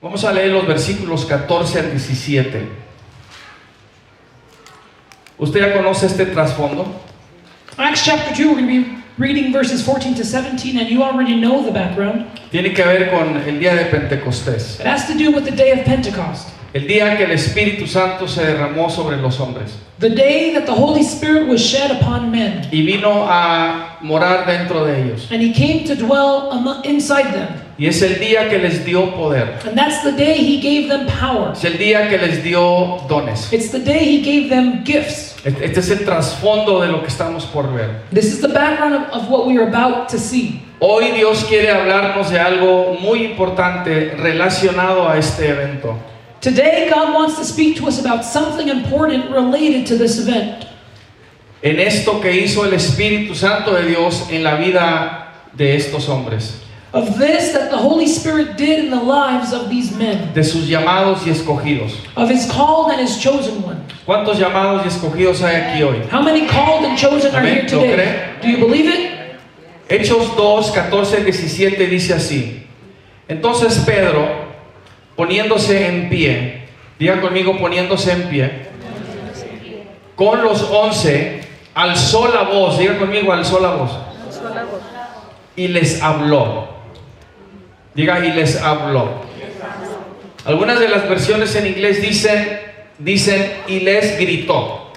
Vamos a leer los versículos 14 al 17. ¿Usted ya conoce este trasfondo? Acts chapter 2, we're going to be reading verses 14 to 17, and you already know the background. Tiene que ver con el día de Pentecostés, It has to do with the day of Pentecost, el día que el Espíritu Santo se derramó sobre los hombres the day that the Holy Spirit was shed upon men, y vino a morar dentro de ellos. and He came to dwell inside them. Y es el día que les dio poder, And that's the day He gave them power. es el día que les dio dones. It's the day He gave them gifts. Este es el trasfondo de lo que estamos por ver. This is the background of what we are about to see. Hoy Dios quiere hablarnos de algo muy importante relacionado a este evento. Today, God wants to speak to us about something important related to this event. En esto que hizo el Espíritu Santo de Dios en la vida de estos hombres, Of this that the Holy Spirit did in the lives of these men, de sus llamados y escogidos. of His called and His chosen one. ¿Cuántos llamados y escogidos hay aquí hoy? How many called and chosen are Amén. here ¿Lo today? cree? Do you believe it? Hechos 2, 14, 17 dice así. Entonces Pedro, poniéndose en pie, diga conmigo, poniéndose en pie, con los 11, alzó la voz, diga conmigo, alzó la voz, y les habló. Diga, y les habló. Algunas de las versiones en inglés dicen y les gritó.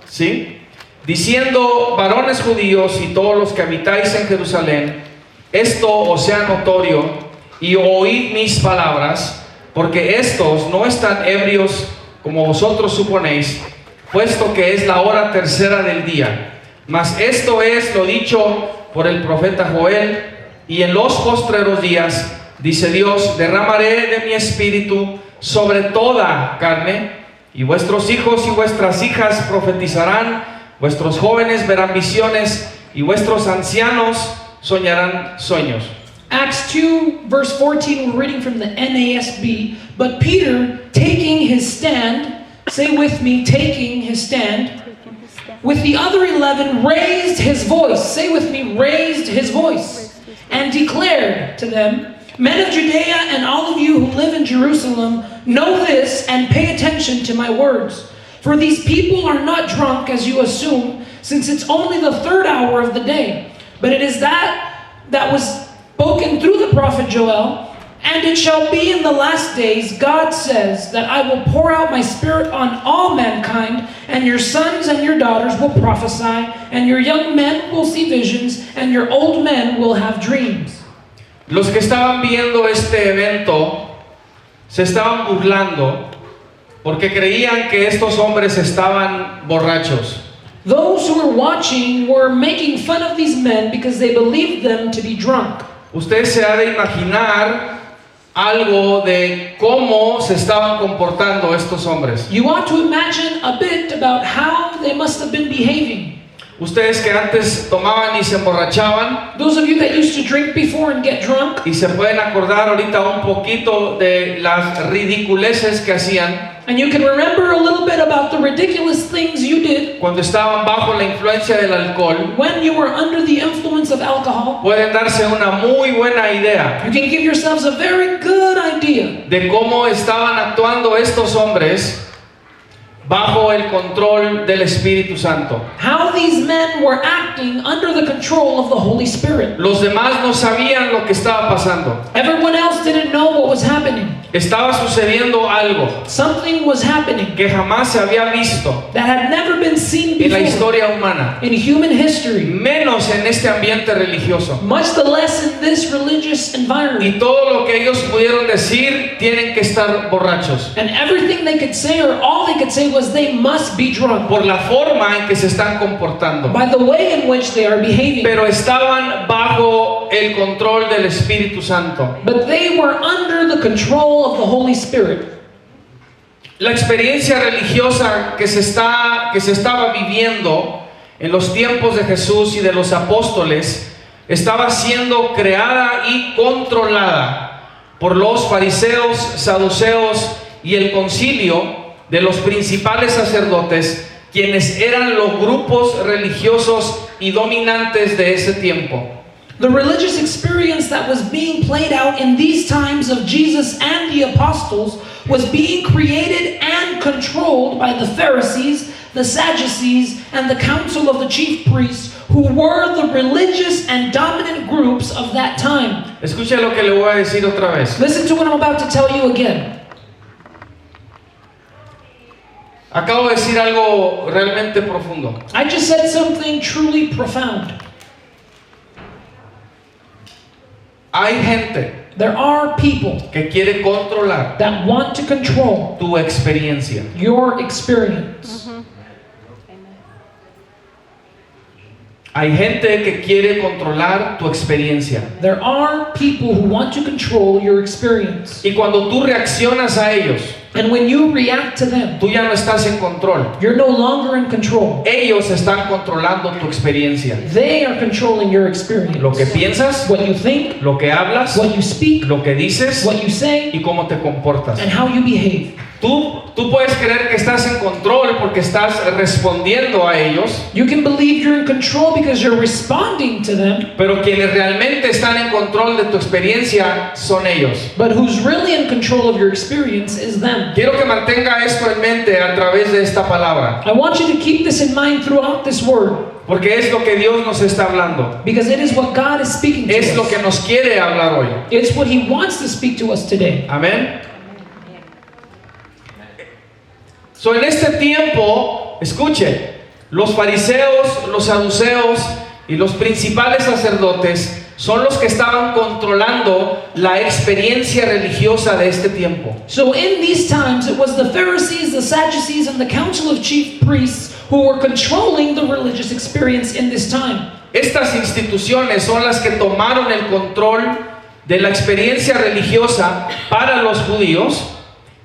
¿Sí? Diciendo, varones judíos y todos los que habitáis en Jerusalén, esto os sea notorio y oíd mis palabras, porque estos no están ebrios como vosotros suponéis, puesto que es la hora tercera del día. Mas esto es lo dicho por el profeta Joel, y en los postreros días, dice Dios, derramaré de mi espíritu sobre toda carne, y vuestros hijos y vuestras hijas profetizarán, vuestros jóvenes verán visiones, y vuestros ancianos soñarán sueños. Acts 2 verse 14, we're reading from the NASB. But Peter, taking his stand, say with me, taking his stand, with the other 11 raised his voice, say with me, raised his voice, and declared to them, men of Judea and all of you who live in Jerusalem, know this and pay attention to my words. For these people are not drunk as you assume, since it's only the third hour of the day. But it is that was spoken through the prophet Joel. And it shall be in the last days, God says, that I will pour out my spirit on all mankind, and your sons and your daughters will prophesy, and your young men will see visions, and your old men will have dreams. Los que estaban viendo este evento se estaban burlando porque creían que estos hombres estaban borrachos. Those who were watching were making fun of these men because they believed them to be drunk. Usted se ha de imaginar algo de cómo se estaban comportando estos hombres. You ought to imagine a bit about how they must have been behaving. Ustedes que antes tomaban y se emborrachaban Those of you that used to drink before and get drunk, y se pueden acordar ahorita un poquito de las ridiculeces que hacían and you can remember a little bit about the ridiculous things you did cuando estaban bajo la influencia del alcohol, when you were under the influence of alcohol. pueden darse una muy buena idea You can give yourselves a very good idea de cómo estaban actuando estos hombres bajo el control del Espíritu Santo. how these men were acting under the control of the Holy Spirit. Los demás no sabían lo que estaba pasando. Everyone else didn't know what was happening. Estaba sucediendo algo Something was happening que jamás se había visto that had never been seen en la before historia humana, in human history, menos en este ambiente religioso. much the less in this religious environment. Y todo lo que ellos pudieron decir, tienen que estar borrachos, And everything they could say, or all they could say, was they must be drunk por la forma en que se están comportando. by the way in which they are behaving. Pero estaban bajo el control del Espíritu Santo. But they were under the control of the Holy Spirit. La experiencia religiosa que se estaba viviendo en los tiempos de Jesús y de los apóstoles estaba siendo creada y controlada por los fariseos, saduceos y el concilio de los principales sacerdotes, quienes eran los grupos religiosos y dominantes de ese tiempo. The religious experience that was being played out in these times of Jesus and the apostles was being created and controlled by the Pharisees, the Sadducees, and the council of the chief priests, who were the religious and dominant groups of that time. Escuche lo que le voy a decir otra vez. Listen to what I'm about to tell you again. Acabo de decir algo realmente profundo. I just said something truly profound. Hay gente There are people que quiere controlar that want to control tu experiencia. your experience. Hay gente que quiere controlar tu experiencia. There are people who want to control your experience. Y cuando tú reaccionas a ellos, And when you react to them, tú ya no estás en control. you're no longer in control. Ellos están controlando tu experiencia. They are controlling your experience. Lo que piensas, What you think, lo que hablas, what you speak, lo que dices what you say, y cómo te comportas. and how you behave. Tú puedes creer que estás en control porque estás respondiendo a ellos, You can believe you're in control because you're responding to them, pero quienes realmente están en control de tu experiencia son ellos. but who's really in control of your experience is them. Quiero que mantenga esto en mente a través de esta palabra, I want you to keep this in mind throughout this word, porque es lo que Dios nos está hablando. because it is what God is speaking to Es lo us. que nos quiere hablar hoy. It's what He wants to speak to us today. Amén. So, en este tiempo, escuche, los fariseos, los saduceos y los principales sacerdotes son los que estaban controlando la experiencia religiosa de este tiempo. So in these times, it was the Pharisees, the Sadducees, and the council of chief priests who were controlling the religious experience in this time. Estas instituciones son las que tomaron el control de la experiencia religiosa para los judíos,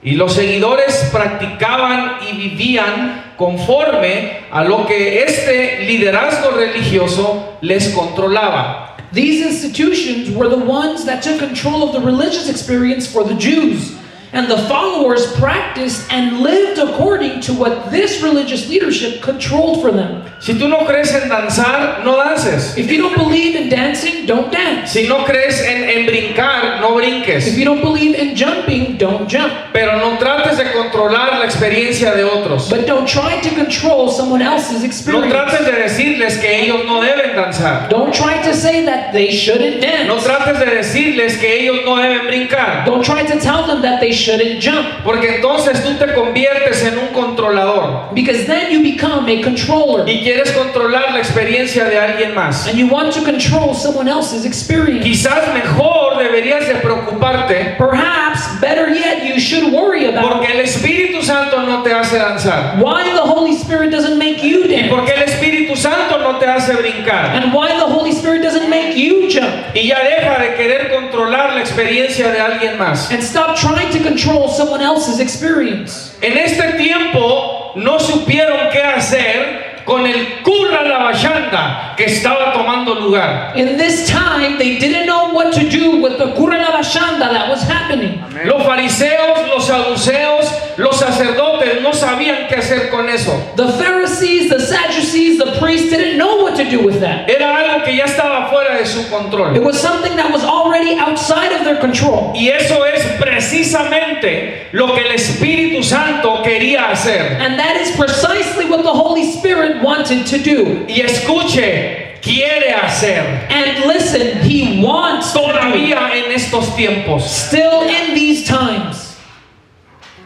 y los seguidores practicaban y vivían conforme a lo que este liderazgo religioso les controlaba. These institutions were the ones that took control of the religious experience for the Jews, and the followers practiced and lived according to what this religious leadership controlled for them. Si tú no crees en danzar, no dances. If you don't believe in dancing, don't dance. Si no crees en brincar, no brinques. If you don't believe in jumping, don't jump. Pero no trates de controlar la experiencia de otros. But don't try to control someone else's No experience. trates de decirles que ellos no deben danzar. Don't try to say that they shouldn't No dance. trates de decirles que ellos no deben brincar. Don't try to tell them that they shouldn't jump, Porque entonces tú te conviertes en un controlador. because then you become a controller Y quieres controlar la experiencia de alguien más. and you want to control someone else's experience. Quizás mejor deberías de preocuparte Perhaps, better yet, you should worry about porque el Espíritu Santo no te hace danzar. why the Holy Spirit doesn't make you Y dance, porque el Espíritu Santo no te hace brincar. and why the Holy Spirit doesn't make you jump. Y ya deja de querer controlar la experiencia de alguien más. And stop trying to control someone else's experience. En este tiempo no supieron qué hacer con el curra la bachanda que estaba tomando lugar. In this time, they didn't know what to do with the Kurana Bashanda that was happening. Los fariseos, los saduceos, los sacerdotes no sabían qué hacer con eso. The Pharisees, the Sadducees, the priests didn't know what to do with that. Era algo que ya estaba fuera de su It control. was something that was already outside of their control. Y eso es precisamente lo que el Espíritu Santo quería hacer. And that is precisely what the Holy Spirit wanted to do. Y escuche, quiere hacer And listen, He wants to do todavía en estos tiempos. still in these times.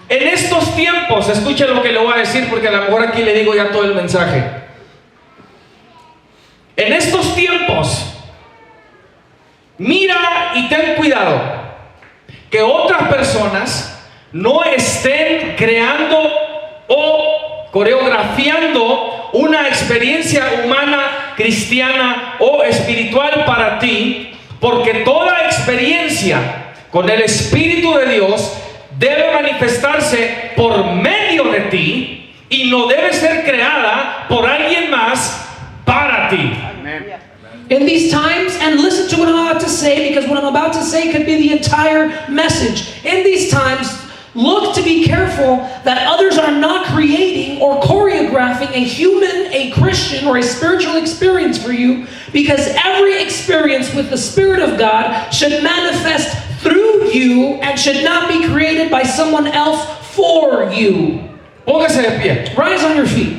En estos tiempos, escuche lo que le voy a decir porque a lo mejor aquí le digo ya todo el mensaje. En estos tiempos, mira y ten cuidado que otras personas no estén creando o coreografiando una experiencia humana, cristiana o espiritual para ti, porque toda experiencia con el Espíritu de Dios debe manifestarse por medio de ti y no debe ser creada por alguien más para ti. In these times, and listen to what I'm about to say, because what I'm about to say could be the entire message. In these times, Look to be careful that others are not creating or choreographing a human, a Christian, or a spiritual experience for you, because every experience with the Spirit of God should manifest through you and should not be created by someone else for you. Póngase de pie. Rise on your feet.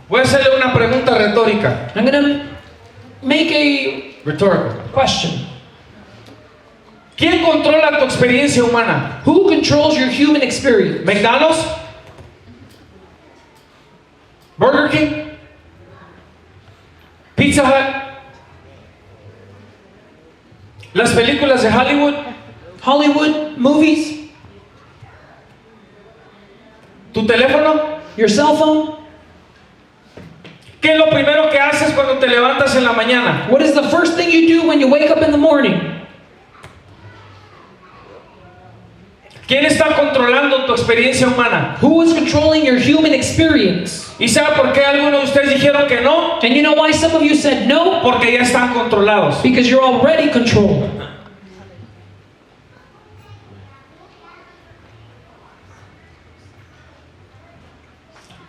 Voy a hacerle una pregunta retórica. I'm going to make a Rhetorical. question. ¿Quién controla tu experiencia humana? Who controls your human experience? ¿McDonald's? ¿Burger King? ¿Pizza Hut? ¿Las películas de Hollywood? Hollywood, movies, ¿Tu teléfono? your cell phone? ¿Qué es lo primero que haces cuando te levantas en la mañana? What is the first thing you do when you wake up in the morning? ¿Quién está controlando tu experiencia humana? Who is controlling your human experience? ¿Y sabe por qué algunos de ustedes dijeron que no? And you know why some of you said no? Porque ya están controlados. Because you're already controlled.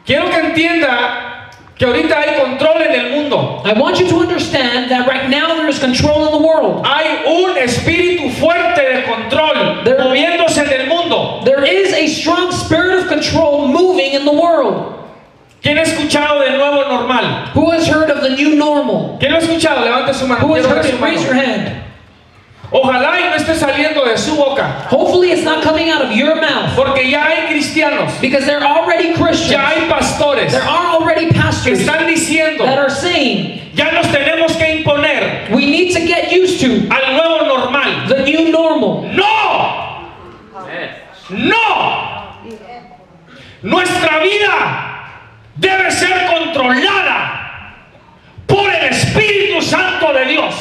Quiero que entienda que ahorita hay control en el mundo. I want you to understand that right now there is control in the world. Hay un espíritu fuerte de control There- moviéndose en el mundo. There is a strong spirit of control moving in the world. ¿Quién ha escuchado del nuevo normal? Who has heard of the new normal? ¿Quién lo ha escuchado? Levante su mano. Who has Quiero heard ver it? su Raise your mano. hand. Ojalá y no esté saliendo de su boca, Hopefully it's not coming out of your mouth, porque ya hay cristianos, because there are already Christians. ya hay pastores There are already que pastors están diciendo, that are saying ya nos tenemos que imponer we need to get used to al nuevo normal. the new normal. ¡No! ¡No! Nuestra vida debe ser controlada por el Espíritu Santo de Dios.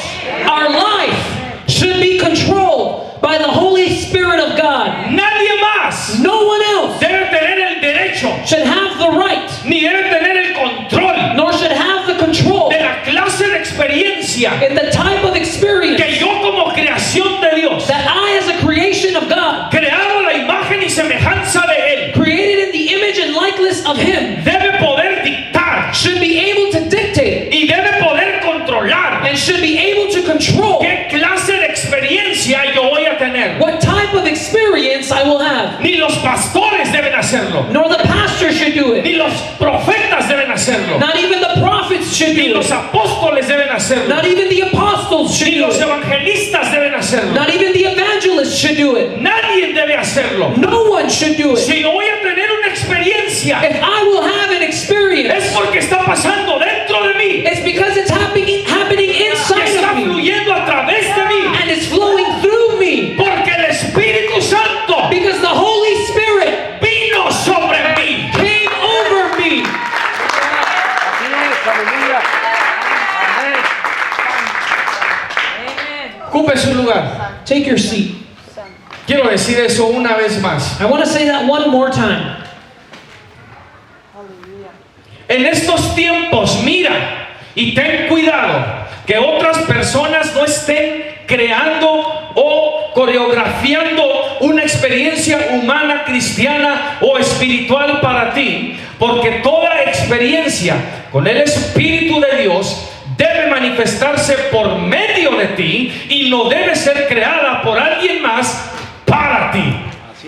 Our life should be controlled by the Holy Spirit of God. Nadie más No one else debe tener el derecho should have the right, ni debe tener el control nor should have the control de la clase de experiencia in the type of experience que yo como creación de Dios, that I, as a creation of God, creado a la imagen y semejanza de Él, created in the image and likeness of Him, debe poder dictar should be able to dictate y debe poder controlar and should be able to control qué clase de experiencia yo voy a tener. what type of experience I will have. Ni los pastores deben hacerlo, Nor the pastor should do it. ni los profetas deben hacerlo, Not even the prophets should ni do los it. apóstoles deben hacerlo, Not even the apostles should ni do los it. evangelistas deben hacerlo. Not even the evangelists should do it. Nadie debe hacerlo. No one should do it. Si yo voy a tener una experiencia, If I will have an experience, es porque está pasando dentro de mí it's because it's happening y inside está of me. fluyendo a través de mí, And it's flowing through me. porque el Espíritu Santo Because the Holy Spirit vino sobre mí. came over me. Ocupe su lugar. Take your seat. Quiero decir eso una vez más. I want to say that one more time. En estos tiempos, mira y ten cuidado que otras personas no estén creando o coreografiando una experiencia humana, cristiana o espiritual para ti, porque toda experiencia con el Espíritu de Dios debe manifestarse por medio de ti y no debe ser creada por alguien más para ti.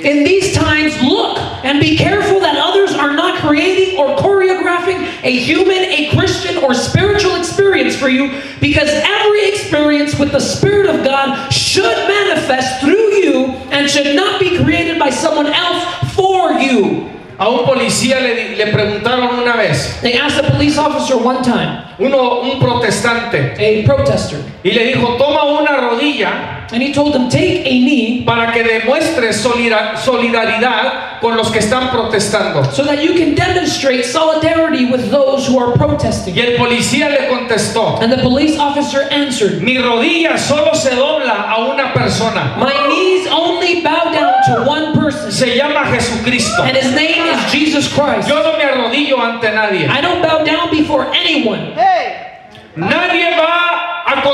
In these times, look and be careful that others are not creating or choreographing a human, a Christian, or spiritual experience for you, because every experience with the Spirit of God should manifest through you and should not be created by someone else for you. A un policía le preguntaron una vez, They asked a police officer one time, un protestante, a protester, y le dijo, toma una rodilla and he told him, take a knee para que demuestre solidaridad con los que están protestando. so that you can demonstrate solidarity with those who are protesting. Y el policía le contestó, And the police officer answered, mi rodilla solo se dobla a una persona, my knees only bow down to one person, se llama Jesucristo. and his name is Jesus Christ. Yo no me arrodillo ante nadie. I don't bow down before anyone. Nadie va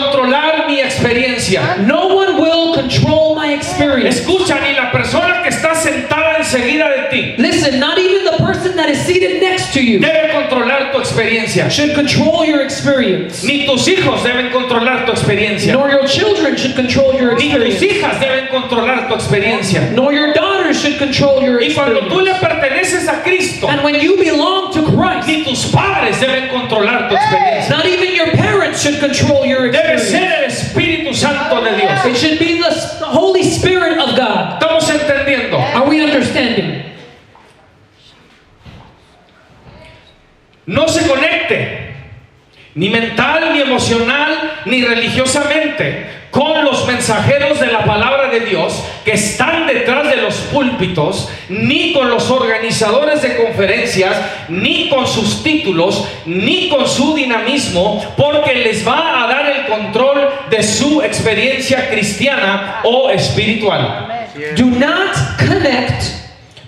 controlar mi experiencia. No one will control my experience. Escucha, ni la persona que está sentada enseguida de ti Listen, not even the person that is seated next to you debe controlar tu experiencia. should control your experience. Ni tus hijos deben controlar tu experiencia. Nor your children should control your Ni tus experience. hijas deben controlar tu experiencia. Nor your daughters should control your Y cuando tú le experience. perteneces a Cristo, And when you belong to Christ, ni tus padres deben controlar tu experiencia. not even your parents should control your Debe experience. ser el Espíritu Santo de Dios. It should be the Holy Spirit of God. ¿Estamos entendiendo? Are we understanding? No se conecte, ni mental, ni emocional, ni religiosamente, con los mensajeros de la palabra de Dios que están detrás de los púlpitos, ni con los organizadores de conferencias, ni con sus títulos, ni con su dinamismo, porque les va a dar el control de su experiencia cristiana o espiritual. Do not connect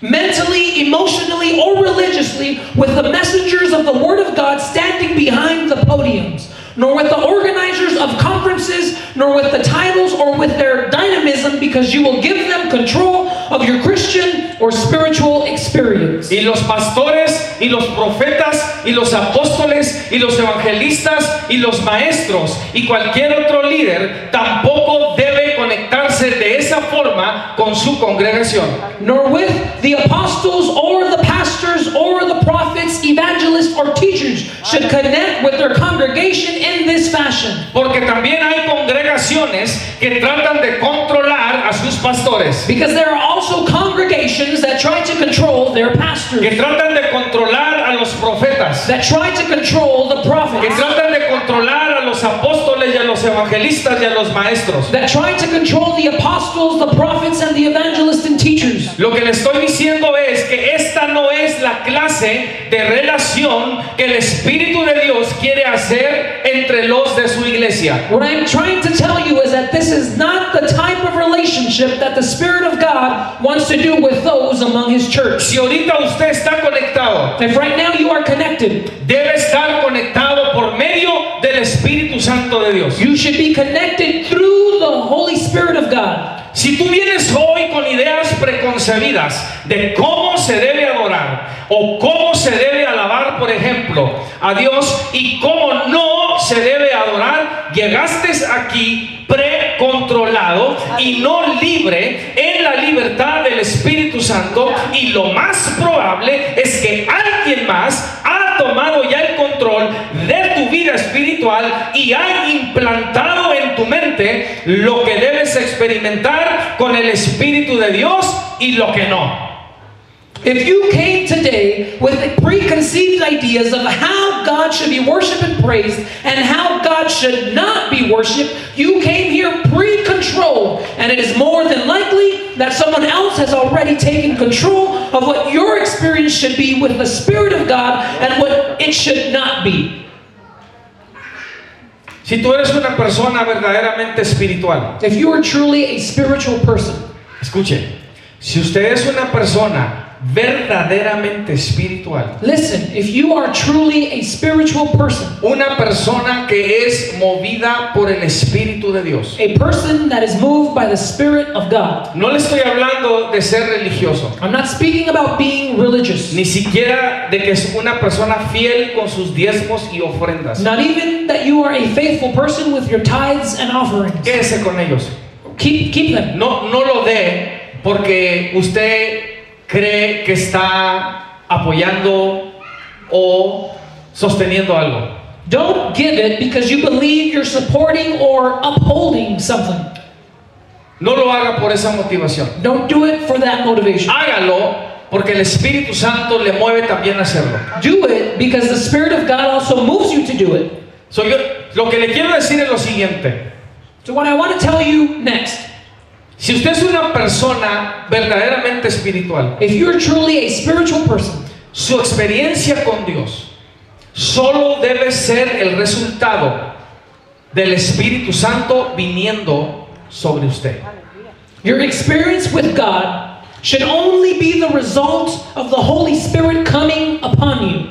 mentally, emotionally, or religiously with the messengers of the Word of God standing behind the podiums, nor with the organizers of conferences, nor with the titles or with their dynamism, because you will give them control of your Christian or spiritual experience. Y los pastores, y los profetas, y los apóstoles, y los evangelistas, y los maestros, y cualquier otro líder tampoco debe conectarse de esa forma con su congregación. Nor with the apostles or the pastors or the prophets, evangelists, or teachers should connect with their congregation in this fashion. Porque también hay congregaciones que tratan de controlar a sus pastores, Because there are also congregations that try to control their que pastors, tratan de controlar a los profetas, that try to control the que prophets, tratan de controlar a los apóstoles y a los evangelistas y a los maestros. that try to control the apostles, the prophets, and the evangelists and teachers. Lo que le estoy diciendo es que esta no es la clase de relación que el Espíritu de Dios quiere hacer entre los de su iglesia. What I'm trying to tell you is that this is not the type of relationship that the Spirit of God wants to do with those among His church. Si ahorita usted está conectado, If right now you are connected, debe estar conectado por medio del Espíritu Santo de Dios. you should be connected through the Holy Spirit of God. Si tú vienes hoy con ideas preconcebidas de cómo se debe adorar o cómo se debe alabar, por ejemplo, a Dios, y cómo no se debe adorar, llegaste aquí precontrolado y no libre en la libertad del Espíritu Santo, y lo más probable es que alguien más ha tomado ya el control de tu vida espiritual y ha implantado en tu mente lo que debes experimentar con el Espíritu de Dios y lo que no. If you came today with preconceived ideas of how God should be worshiped and praised and how God should not be worshiped, you came here pre-controlled, and it is more than likely that someone else has already taken control of what your experience should be with the Spirit of God and what it should not be. Si tú eres una persona verdaderamente espiritual, If you are truly a spiritual person, escuche, si usted es una persona verdaderamente espiritual, listen, if you are truly a spiritual person, una persona que es movida por el Espíritu de Dios, a person that is moved by the Spirit of God, no le estoy hablando de ser religioso, I'm not speaking about being religious, ni siquiera de que es una persona fiel con sus diezmos y ofrendas. not even that you are a faithful person with your tithes and offerings. Quédese con ellos. Keep them. No lo dé porque usted cree que está apoyando o sosteniendo algo. Don't give it because you believe you're supporting or upholding something. No lo haga por esa motivación. Don't do it for that motivation. Hágalo porque el Espíritu Santo le mueve también a hacerlo. Do it because the Spirit of God also moves you to do it. Lo que le quiero decir es lo siguiente. So what I want to tell you next, Si usted es una persona verdaderamente espiritual, if you're truly a spiritual person, su experiencia con Dios solo debe ser el resultado del Espíritu Santo viniendo sobre usted. your experience with God should only be the result of the Holy Spirit coming upon you.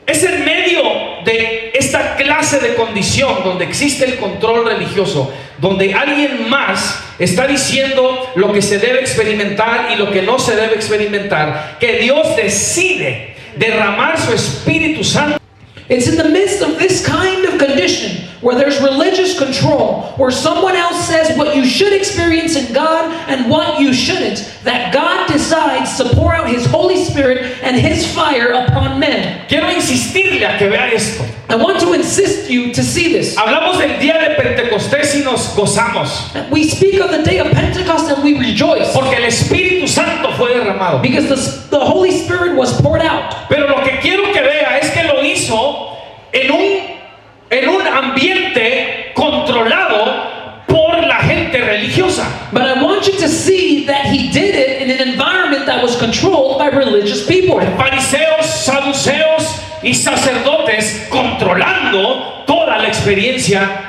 Es en medio de esta clase de condición donde existe el control religioso, donde alguien más está diciendo lo que se debe experimentar y lo que no se debe experimentar, que Dios decide derramar su Espíritu Santo. It's in the midst of this kind of condition where there's religious control, where someone else says what you should experience in God and what you shouldn't, that God decides to pour out His Holy Spirit and His fire upon men. Quiero insistirle a que vea esto. I want to insist you to see this. Hablamos del día de Pentecostés y nos gozamos, We speak of the day of Pentecost and we rejoice porque el Espíritu Santo fue derramado. because the Holy Spirit was poured out. Pero lo que quiero que vea es que lo hizo en un ambiente controlado por la gente religiosa. But I want you to see that He did it in an environment that was controlled by religious people. Fariseos, saduceos y sacerdotes controlando toda la experiencia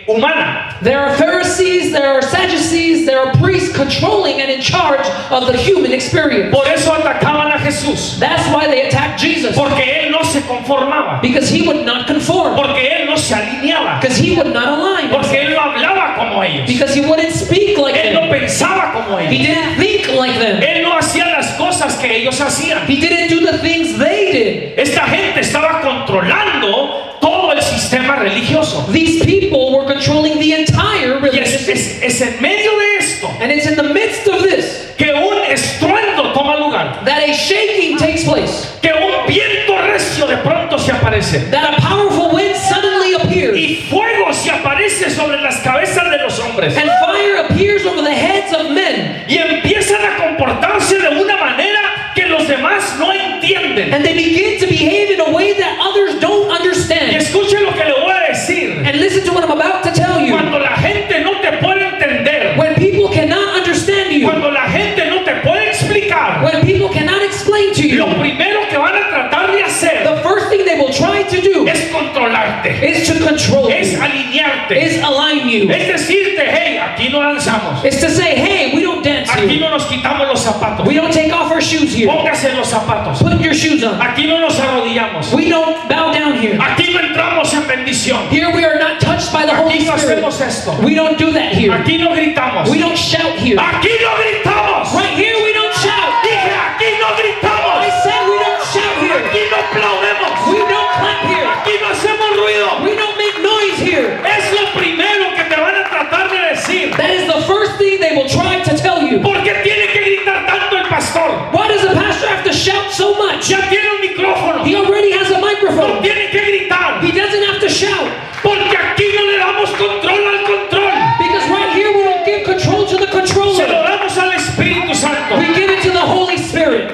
humana. There are Pharisees, there are Sadducees, there are priests controlling and in charge of the human experience. Por eso atacaban a Jesús, That's why they attacked Jesus, porque él no se conformaba, because He would not conform, porque él no se alineaba, because He would not align, porque él no hablaba como ellos, because He wouldn't speak like él no them. pensaba como He ellos, didn't think like them. él no hacía las cosas que ellos hacían. He didn't do the things they did. Esta gente estaba controlando todo el sistema religioso. These people were controlling the entire Y religious system. es en medio de esto And it's in the midst of this que un estruendo toma lugar, that a shaking takes place, que un viento recio de pronto se aparece that a powerful wind suddenly appears, y fuego se aparece sobre las cabezas de los hombres and fire appears over the heads of men, y empiezan a comportarse de una manera que los demás no entienden. and they begin to behave in a way that others don't Y understand. escuchen lo que le voy a decir. And listen to what I'm about to tell you. Cuando la gente no te puede entender, When people cannot understand you, cuando la gente no te puede explicar, when people cannot explain to you, lo primero que van a tratar de hacer the first thing they will try to do es controlarte, is to control es you, alinearte, is align you, es decirte, hey, aquí no danzamos, is to say, hey, we don't dance aquí here. no nos quitamos los zapatos, We don't take off our shoes here. póngase los zapatos, Put your shoes on. aquí no nos arrodillamos, We don't bow down here. aquí no entramos en bendición, Here we are not touched by the Holy aquí no Spirit. hacemos esto, We don't do that here. aquí no gritamos, We don't shout here. aquí no gritamos, Right here we don't shout. dije aquí no I gritamos, said we don't shout here. aquí no aplaudemos, We don't clap here. aquí no hacemos ruido. We don't make noise here. Es lo primero que te van a tratar de decir. That is the first thing they will try to tell you. ¿Por qué tiene que gritar tanto el pastor? Why does the pastor have to shout so much? Ya tiene un micrófono, He already has a no microphone. tiene que gritar, He doesn't have to shout. porque aquí no le damos control al control, Because right here we don't give control to the se lo controller. damos al Espíritu Santo. We give it to the Holy Spirit.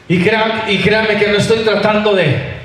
Y créanme que no estoy tratando de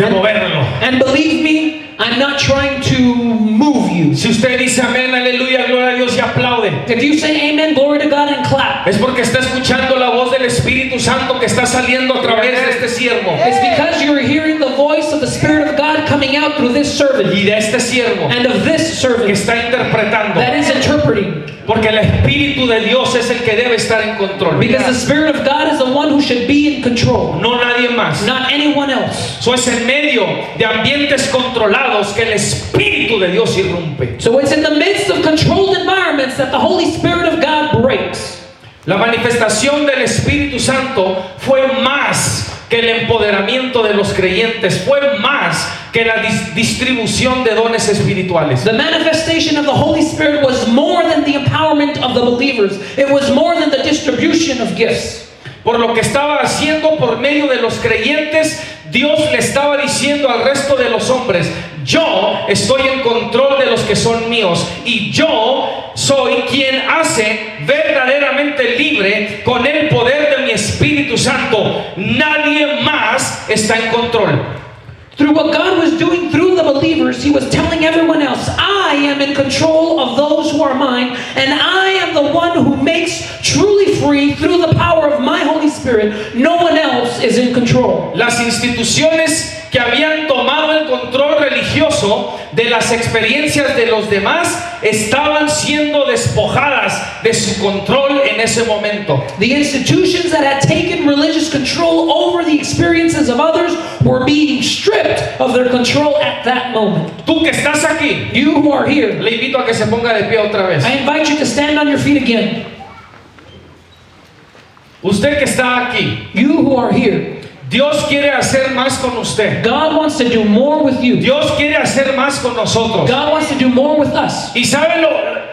moverlo. And believe me, I'm not trying to move you. Si usted dice amén, aleluya, gloria a Dios y aplaude, If you say amen, glory to God, and clap, es porque está escuchando la voz del Espíritu Santo que está saliendo a través de este siervo it's because you're hearing the voice of the Spirit of God coming out through this servant y de este siervo and of this que servant está interpretando. that is interpreting. Porque el Espíritu de Dios es el que debe estar en control. Because the Spirit of God is the one who should be in control, No nadie más. not anyone else. Eso es en medio de ambientes controlados que el Espíritu de Dios irrumpe. So it's in the midst of controlled environments that the Holy Spirit of God breaks. La manifestación del Espíritu Santo fue más que el empoderamiento de los creyentes, fue más que la distribución de dones espirituales. The manifestation of the Holy Spirit was more than the empowerment of the believers. It was more than the distribution of gifts. Por lo que estaba haciendo por medio de los creyentes, Dios le estaba diciendo al resto de los hombres: yo estoy en control de los que son míos y yo soy quien hace verdaderamente libre con el poder de mi Espíritu Santo. Nadie más está en control. Through what God was doing through the believers, He was telling everyone else, I am in control of those who are mine, and I am the one who makes truly free through the power of my Holy Spirit. No one else is in control. Las instituciones que habían tomado el control religioso de las experiencias de los demás estaban siendo despojadas de su control en ese momento. The institutions that had taken religious control over the experiences of others were being stripped of their control at that moment. Tú que estás aquí, You who are here, le invito a que se ponga de pie otra vez. I invite you to stand on your feet again. Usted que está aquí, You who are here, Dios quiere hacer más con usted. God wants to do more with you. Dios quiere hacer más con nosotros. God wants to do more with us. Y ¿sabe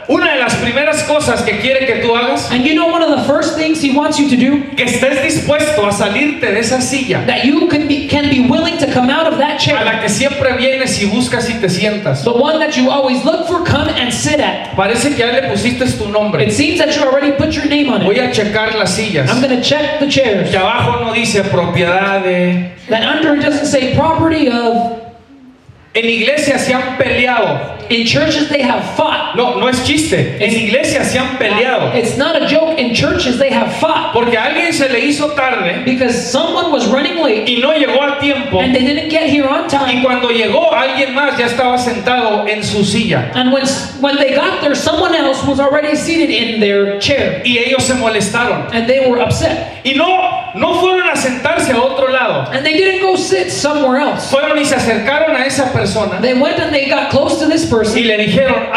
una de las primeras cosas que quiere que tú hagas? And you know one of the first things He wants you to do? Que estés dispuesto a salirte de esa silla That you can be willing to come out of that a chair. la que siempre vienes y buscas y te sientas. The one that you always look for, come and sit at. Parece que ya le pusiste tu nombre. It seems that you already put your name on Voy it. a checar las sillas. I'm going to check the chairs. Que abajo no dice propiedad de... That under it doesn't say property of. En iglesias se han peleado. In churches they have fought. No es chiste. En iglesias se han peleado. It's not a joke. In churches they have fought. Porque a alguien se le hizo tarde Because someone was running late y no llegó a tiempo. and they didn't get here on Y time. cuando llegó, alguien más ya estaba sentado en su silla. And when they got there, someone else was already seated in their chair. Y ellos se molestaron. And they were upset. Y no fueron a sentarse a otro lado. And they didn't go sit somewhere else. Fueron y se acercaron a esa persona They went and they got close to this y person. le dijeron,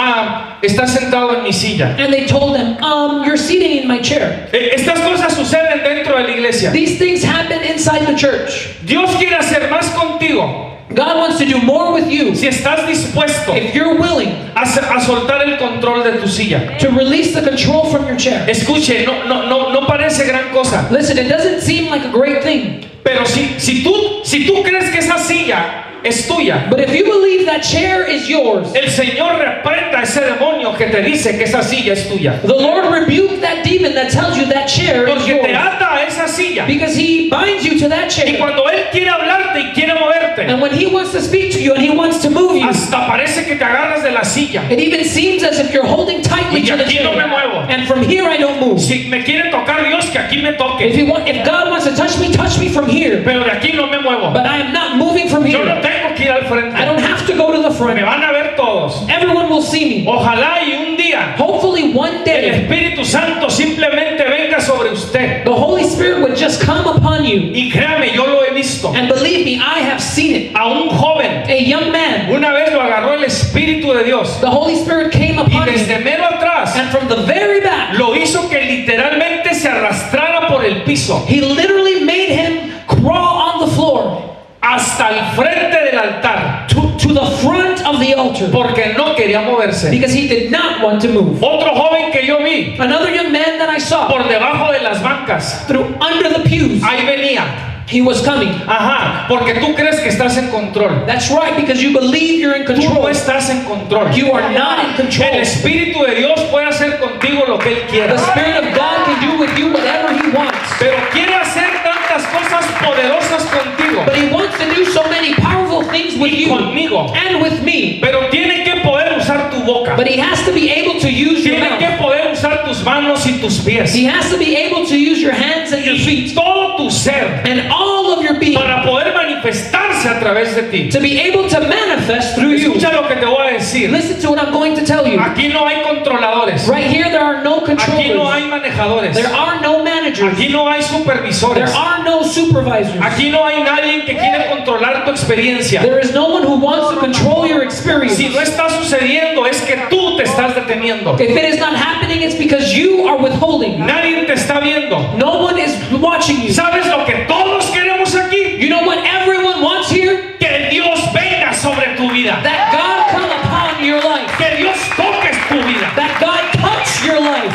está sentado en mi silla. And they told them, you're seating in my chair. Estas cosas suceden dentro de la iglesia. These things happen inside the church. Dios quiere hacer más contigo God wants to do more with you si estás dispuesto if you're willing a soltar el control de tu silla. to release the control from your chair. Escuche, no parece gran cosa, Listen, it doesn't seem like a great thing. pero si tú crees que esa silla es tuya, But if you believe that chair is yours, el Señor reprenda a ese demonio que te dice que esa silla es tuya. the Lord rebuked that demon that tells you that chair is Porque te yours. ata a esa silla. Because He binds you to that Y chair. cuando Él quiere hablarte y quiere moverte, And when He wants to speak to you and He wants to move you, hasta parece que te agarras de la silla. it even seems as if you're holding tightly Y to the aquí chair. no me muevo. And from here I don't move. Si me quiere tocar Dios, que aquí me toque. If God wants to touch me from here. Pero de aquí no me muevo. But I am not moving from Yo no here. tengo que ir al frente. I don't have to go to the Me front. van a ver todos. Everyone will see me. Ojalá y un día Hopefully one el day Espíritu Santo simplemente venga sobre usted. the Holy Spirit would just come upon you. Y créame, yo lo he visto. And believe me, I have seen it. A un joven, A young man, una vez lo agarró el Espíritu de Dios. the Holy Spirit came Y upon him. desde mero atrás And from the very back, lo hizo que literalmente se arrastrara por el piso He literally made him crawl on the floor hasta el frente del altar to the front of the altar porque no quería moverse. because he did not want to move. Otro joven que yo vi Another young man that I saw por debajo de las bancas, through under the pews, ahí venía. he was coming. Ajá, porque tú crees que estás en control. That's right, because you believe you're in Tú no control. estás en control. You are not in El control. Espíritu de Dios puede hacer contigo lo que Él quiera. The Spirit of God can do with you whatever He wants. Pero quiere hacer tantas cosas poderosas contigo But He wants to do so many powerful things with y you conmigo. and with me. Pero tiene que poder usar tu boca. But He has to be able to use your Tiene que mouth. poder usar tus manos y tus pies. He has to be able to use your hands and your Y feet todo tu ser and all of your being para poder manifestarse a través de ti. to be able to manifest through you. Escucha lo que te voy a decir. Listen to what I'm going to tell you. Aquí no hay controladores. Right here, there are no Aquí no controllers. hay manejadores. There are no managers. Aquí no hay There supervisores. are no supervisors. Aquí no hay nadie que quiere controlar tu experiencia. There is no one who wants to control your experience. Si no está sucediendo es que tú te estás deteniendo. If it is not happening, it's because you are withholding. Nadie te está viendo. No one is watching you. ¿Sabes lo que todos queremos aquí? You know what everyone wants here? Que Dios venga sobre tu vida. That God come upon your life. Que Dios toque tu vida. That God touch your life.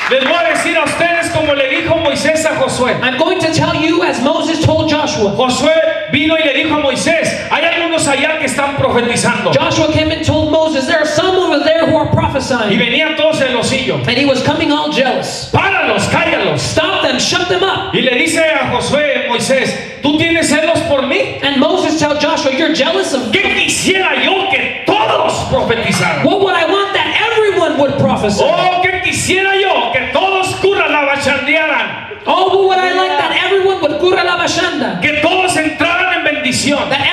Les voy a decir a ustedes como le dijo Moisés a Josué. I'm going to tell you as Moses told Joshua. Josué vino y le dijo a Moisés, hay algunos allá que están profetizando. Joshua came and told Moses, there are some over there who are Y prophesying. venían todos celosillo. And he was coming all jealous. Páralos, cállalos. Stop them, shut them up. Y le dice a Josué, Moisés, ¿tú tienes celos por mí? And Moses tells Joshua, you're jealous of ¿Qué quisiera yo que todos profetizaran? what would I want that everyone would prophesy? Oh, que quisiera yo que todos curra la bachandearan, Oh, but would I like that everyone would cura la bashanda? que todos entraran en bendición. That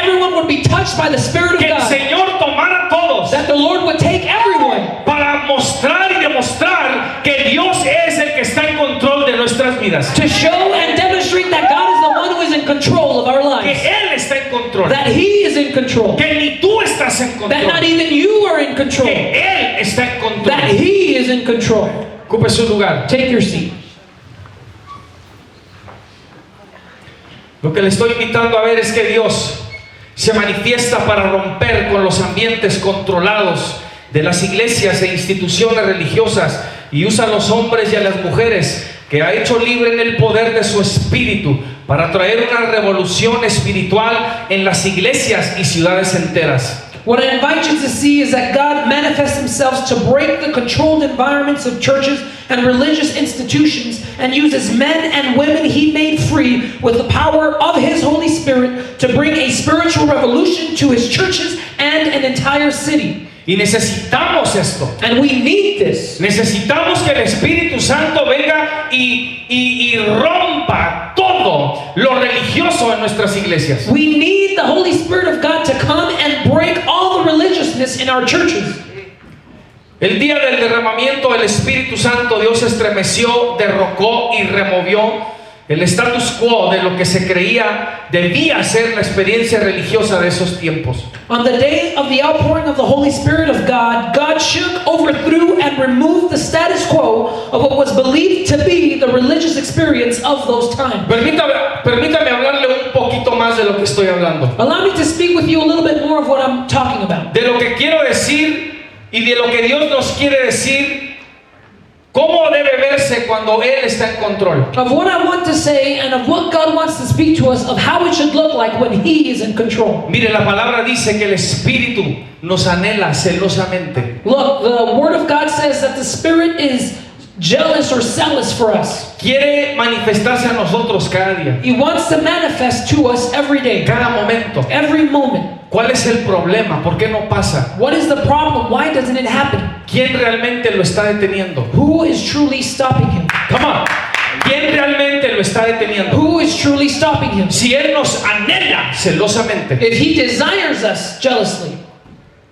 touched by the Spirit of que el God, Señor tomara a todos that the Lord would take everyone para mostrar y demostrar que Dios es el que está en control de nuestras vidas. to show and demonstrate that God is the one who is in control of our Que lives, Él está en control. that He is in control, Que ni tú estás en that not control. even you are in control, Que Él está en that control. He is in control. Ocupe su lugar. Take your seat. Lo que le estoy invitando a ver es que Dios se manifiesta para romper con los ambientes controlados de las iglesias e instituciones religiosas y usa a los hombres y a las mujeres que ha hecho libre en el poder de su espíritu para traer una revolución espiritual en las iglesias y ciudades enteras. What I invite you to see is that God manifests Himself to break the controlled environments of churches and religious institutions and uses men and women He made free with the power of His Holy Spirit to bring a spiritual revolution to His churches and an entire city. Y necesitamos esto. And we need this. Necesitamos que el Espíritu Santo venga y rompa todo lo religioso en nuestras iglesias. We need the Holy Spirit of God to come and break all the religiousness in our churches. El día del derramamiento del Espíritu Santo, Dios estremeció, derrocó y removió el status quo de lo que se creía debía ser la experiencia religiosa de esos tiempos. On the day of the outpouring of the Holy Spirit of God, God shook, overthrew, and removed the status quo of what was believed to be the religious experience of those times. Permítame hablarle un poquito más de lo que estoy hablando. Allow me to speak with you a little bit more of what I'm talking about. De lo que quiero decir y de lo que Dios nos quiere decir, cómo debe verse cuando Él está en control. Of what I want to say and of what God wants to speak to us, of how it should look like when He is in control. Mire, la palabra dice que el Espíritu nos anhela celosamente. Look, the Word of God says that the Spirit is jealous or zealous for us. Quiere manifestarse a nosotros cada día, He wants to manifest to us every day, cada momento. every moment. ¿Cuál es el problema? ¿Por qué no pasa? What is the problem? Why doesn't it happen? ¿Quién realmente lo está deteniendo? Who is truly stopping Him? Come on. ¿Quién realmente lo está deteniendo? Who is truly stopping Him? Si Él nos anhela celosamente, If He desires us jealously,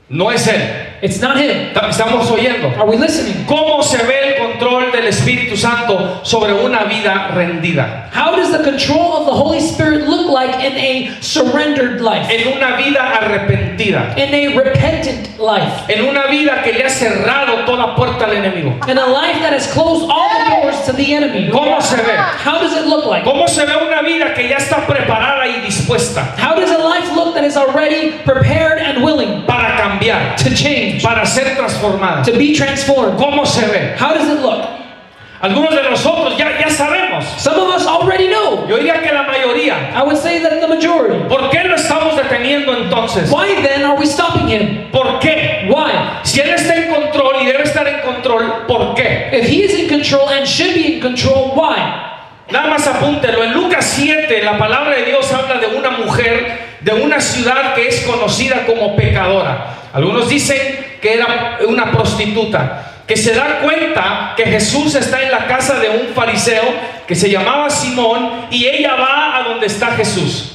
no es Él. it's not Him. Estamos oyendo. Are we listening? ¿Cómo se ve el control del Espíritu Santo sobre una vida rendida? How does the control of the Holy Spirit look like in a surrendered life? En una vida arrepentida. In a repentant life? En una vida que le ha cerrado toda puerta al enemigo. In a life that has closed all the doors to the enemy? ¿Cómo se ve? How does it look like? ¿Cómo se ve una vida que ya está preparada y dispuesta How does a life look that is already prepared and willing para cambiar, to change, para ser transformada? to be transformed? ¿Cómo se ve? How does it look? Algunos de nosotros ya sabemos. Some of us already know. Yo diría que la mayoría. I would say that the majority. ¿Por qué lo estamos deteniendo entonces? Why then are we stopping Him? ¿Por qué? Why? Si Él está en control y debe estar en control, ¿por qué? If He is in control and should be in control, why? Nada más apúntelo. En Lucas 7, la palabra de Dios habla de una mujer de una ciudad que es conocida como pecadora. Algunos dicen que era una prostituta, que se da cuenta que Jesús está en la casa de un fariseo que se llamaba Simón y ella va a donde está Jesús.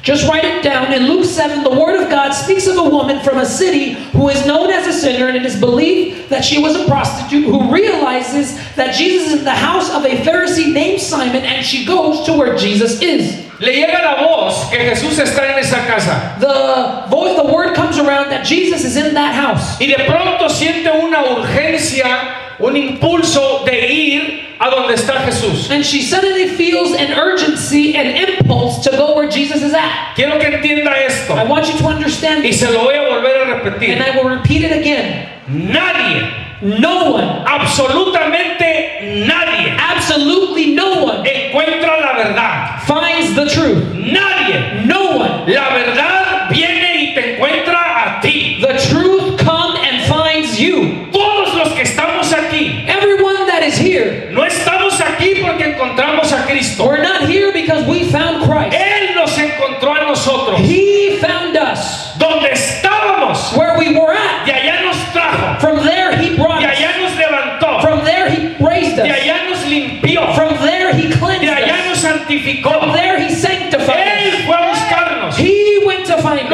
Just write it down. In Luke 7, the Word of God speaks of a woman from a city who is known as a sinner, and it is believed that she was a prostitute who realizes that Jesus is in the house of a Pharisee named Simon, and she goes to where Jesus is. Le llega la voz que Jesús está en esa casa The word comes around that Jesus is in that house. y de pronto siente una urgencia, un impulso de ir a donde está Jesús. And she suddenly feels an urgency, an impulse to go where Jesus is at. Quiero que entienda esto I want you to understand y this, se lo voy a volver a repetir. and I will repeat it again. Nadie, No one, absolutamente nadie, absolutely no one, encuentra la verdad. finds the truth. Nadie. No one. La verdad viene y te encuentra a ti. The truth comes and finds you. Todos los que estamos aquí, Everyone that is here, no estamos aquí porque encontramos a Cristo. we're not here because we found Christ. Él nos encontró a nosotros. He found us Donde estábamos, where we were at. de allá nos trajo. From there He brought De us. allá nos levantó. From there He raised De us. allá nos limpió. From there He cleansed De allá us. nos santificó. From there He sanctified Él us. fue a buscarnos. He went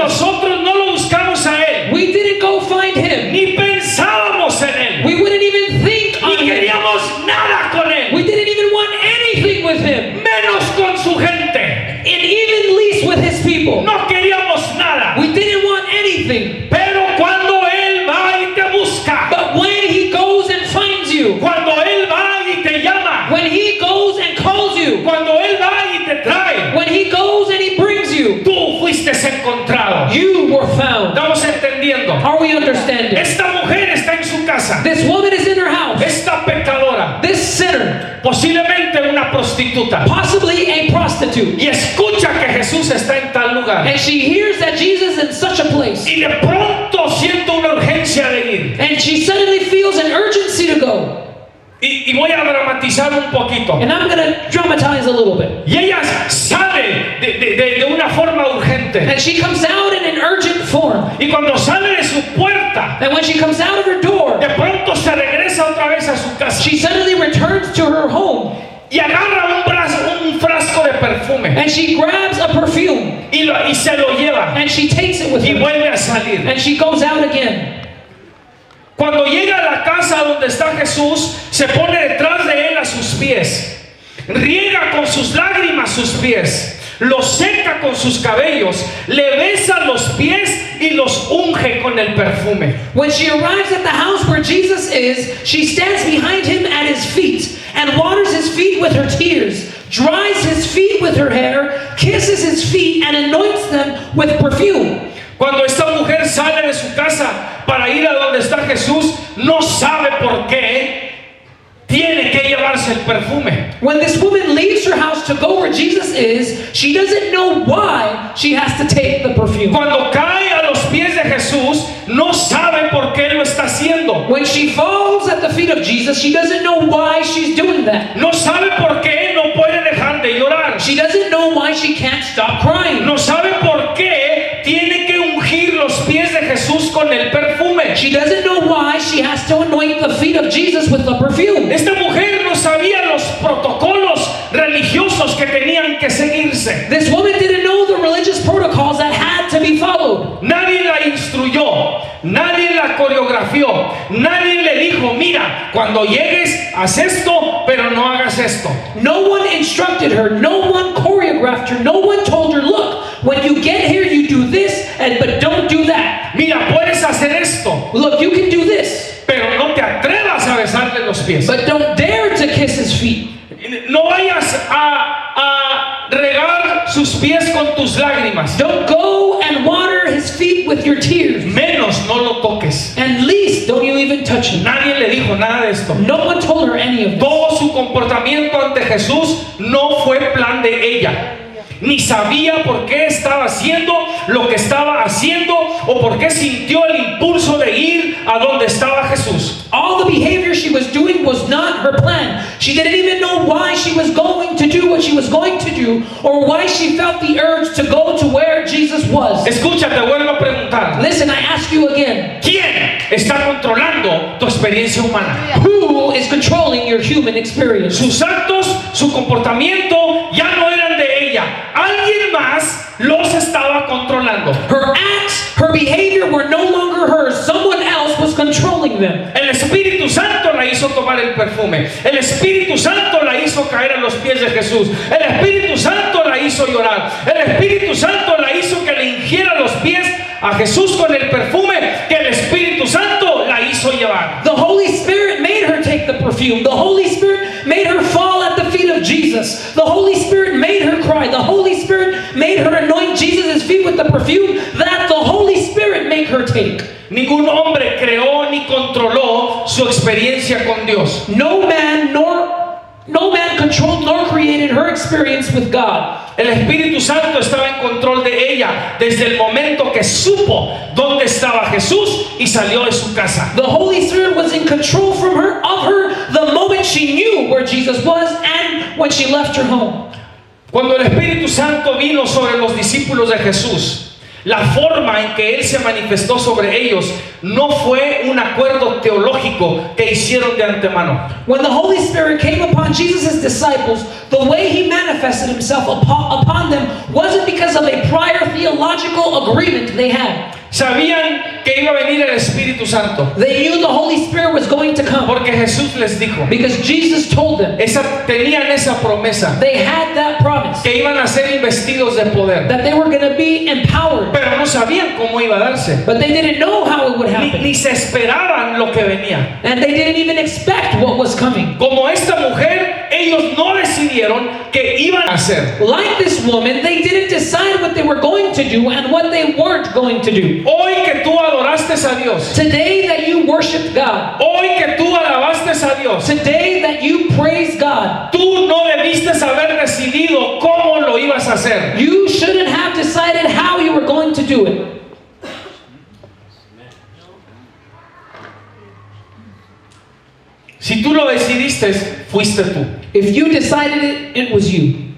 nosotros no lo buscamos a Él, We didn't go find him. ni pensábamos en Él, We wouldn't even think on ni him. queríamos nada con Él, We didn't even want anything with him. menos con su gente. And even least with his people. No queríamos nada. We didn't want anything. Pero cuando Él va y te busca, But when he goes and finds you, cuando Él va y te llama, when he goes and calls you, cuando Él va y te trae, when he goes and he brings you, tú fuiste encontrado. you were found. ¿Estamos entendiendo? Are we understanding? Esta mujer está en su casa, This woman is in her house. esta pecadora, This sinner, posiblemente una prostituta, possibly a prostitute. y escucha que Jesús está en tal lugar, And she hears that Jesus is in such a place. y de pronto siente una urgencia de ir. And she suddenly feels an urgency to go. Y voy a dramatizar un poquito. And I'm going to dramatize a little bit. Y ella sale de una forma urgente. And she comes out in an urgent form. Y cuando sale de su puerta, And when she comes out of her door, de pronto se regresa otra vez a su casa she suddenly returns to her home. y agarra un frasco de perfume And she grabs a perfume. y se lo lleva And she takes it with y her. vuelve a salir. And she goes out again. Cuando llega a la casa donde está Jesús, se pone detrás de él a sus pies, riega con sus lágrimas sus pies, los seca con sus cabellos, le besa los pies y los unge con el perfume. When she arrives at the house where Jesus is, she stands behind him at his feet and waters his feet with her tears, dries his feet with her hair, kisses his feet, and anoints them with perfume. Cuando esta mujer sale de su casa para ir a donde está Jesús, no sabe por qué tiene que llevarse el perfume. When this woman leaves her house to go where Jesus is, she doesn't know why she has to take the perfume. Cuando cae a los pies de Jesús, no sabe por qué lo está haciendo. When she falls at the feet of Jesus, she doesn't know why she's doing that. No sabe por qué no puede dejar de llorar. She doesn't know why she can't stop crying. No sabe por qué tiene que ungir los pies de Jesús con el perfume. She doesn't know why she has to anoint the feet of Jesus with the perfume. Esta mujer no sabía los protocolos religiosos que tenían que seguirse. This woman didn't know the religious protocols that had to be followed. Nadie la instruyó, nadie la coreografió, nadie le dijo, mira, cuando llegues, haz esto, pero no hagas esto. No one instructed her, no one choreographed her, no one told her, look, when you get here you do this, but don't do that. Mira, puedes hacer esto, Look, you can do this, pero no te atrevas a besarle los pies. but don't dare to kiss his feet. No vayas a regar sus pies con tus lágrimas. Don't go and water his feet with your tears. Menos no lo toques. And least don't you even touch him. Nadie le dijo nada de esto. No one told her any of this. Todo su comportamiento ante Jesús no fue plan de ella. Ni sabía por qué estaba haciendo lo que estaba haciendo o por qué sintió el impulso de ir a donde estaba Jesús. All the behavior she was doing was not her plan. She didn't even know why she was going to do what she was going to do or why she felt the urge to go to where Jesus was. Escucha, te vuelvo a preguntar. Listen, I ask you again. ¿Quién está controlando tu experiencia humana? Who is controlling your human experience? Sus actos, su comportamiento ya no eran de ella. Alguien más los estaba controlando. Her acts, her behavior were no longer hers. Someone else was controlling them. El Espíritu Santo la hizo tomar el perfume. El Espíritu Santo la hizo caer a los pies de Jesús. El Espíritu Santo la hizo llorar. El Espíritu Santo la hizo que le ungiera los pies a Jesús con el perfume que el Espíritu Santo la hizo llevar. The Holy Spirit made her take the perfume. The Holy Spirit made her fall at the feet of Jesus. The Holy Spirit made her cry. The Holy Spirit made her anoint Jesus' feet with the perfume that the Holy Spirit made her take. Ningún hombre creó ni controló su experiencia con Dios. No man controlled nor created her experience with God. El Espíritu Santo estaba en control de ella desde el momento que supo dónde estaba Jesús y salió de su casa. The Holy Spirit was in control of her the moment she knew where Jesus was and when she left her home. Cuando el Espíritu Santo vino sobre los discípulos de Jesús, La forma en que Él se manifestó sobre ellos no fue un acuerdo teológico que hicieron de antemano. When the Holy Spirit came upon Jesus' disciples, the way he manifested himself upon them wasn't because of a prior theological agreement they had. Sabían que iba a venir el Espíritu Santo, They knew the Holy Spirit was going to come porque Jesús les dijo, because Jesus told them. tenían esa promesa, They had that promise que iban a ser investidos de poder, that they were going to be empowered, pero no sabían cómo iba a darse, but they didn't know how it would happen. ni se esperaban lo que venía. And they didn't even expect what was coming. Como esta mujer, ellos no decidieron que iban a hacer. Like this woman, they didn't decide what they were going to do and what they weren't going to do. Hoy que tú adoraste a Dios, Today that you worshiped God, hoy que tú alabaste a Dios, today that you praise God, tú no debiste haber decidido cómo lo ibas a hacer. you shouldn't have decided how you were going to do it. Si tú lo decidiste, fuiste tú. If you decided it, it was you.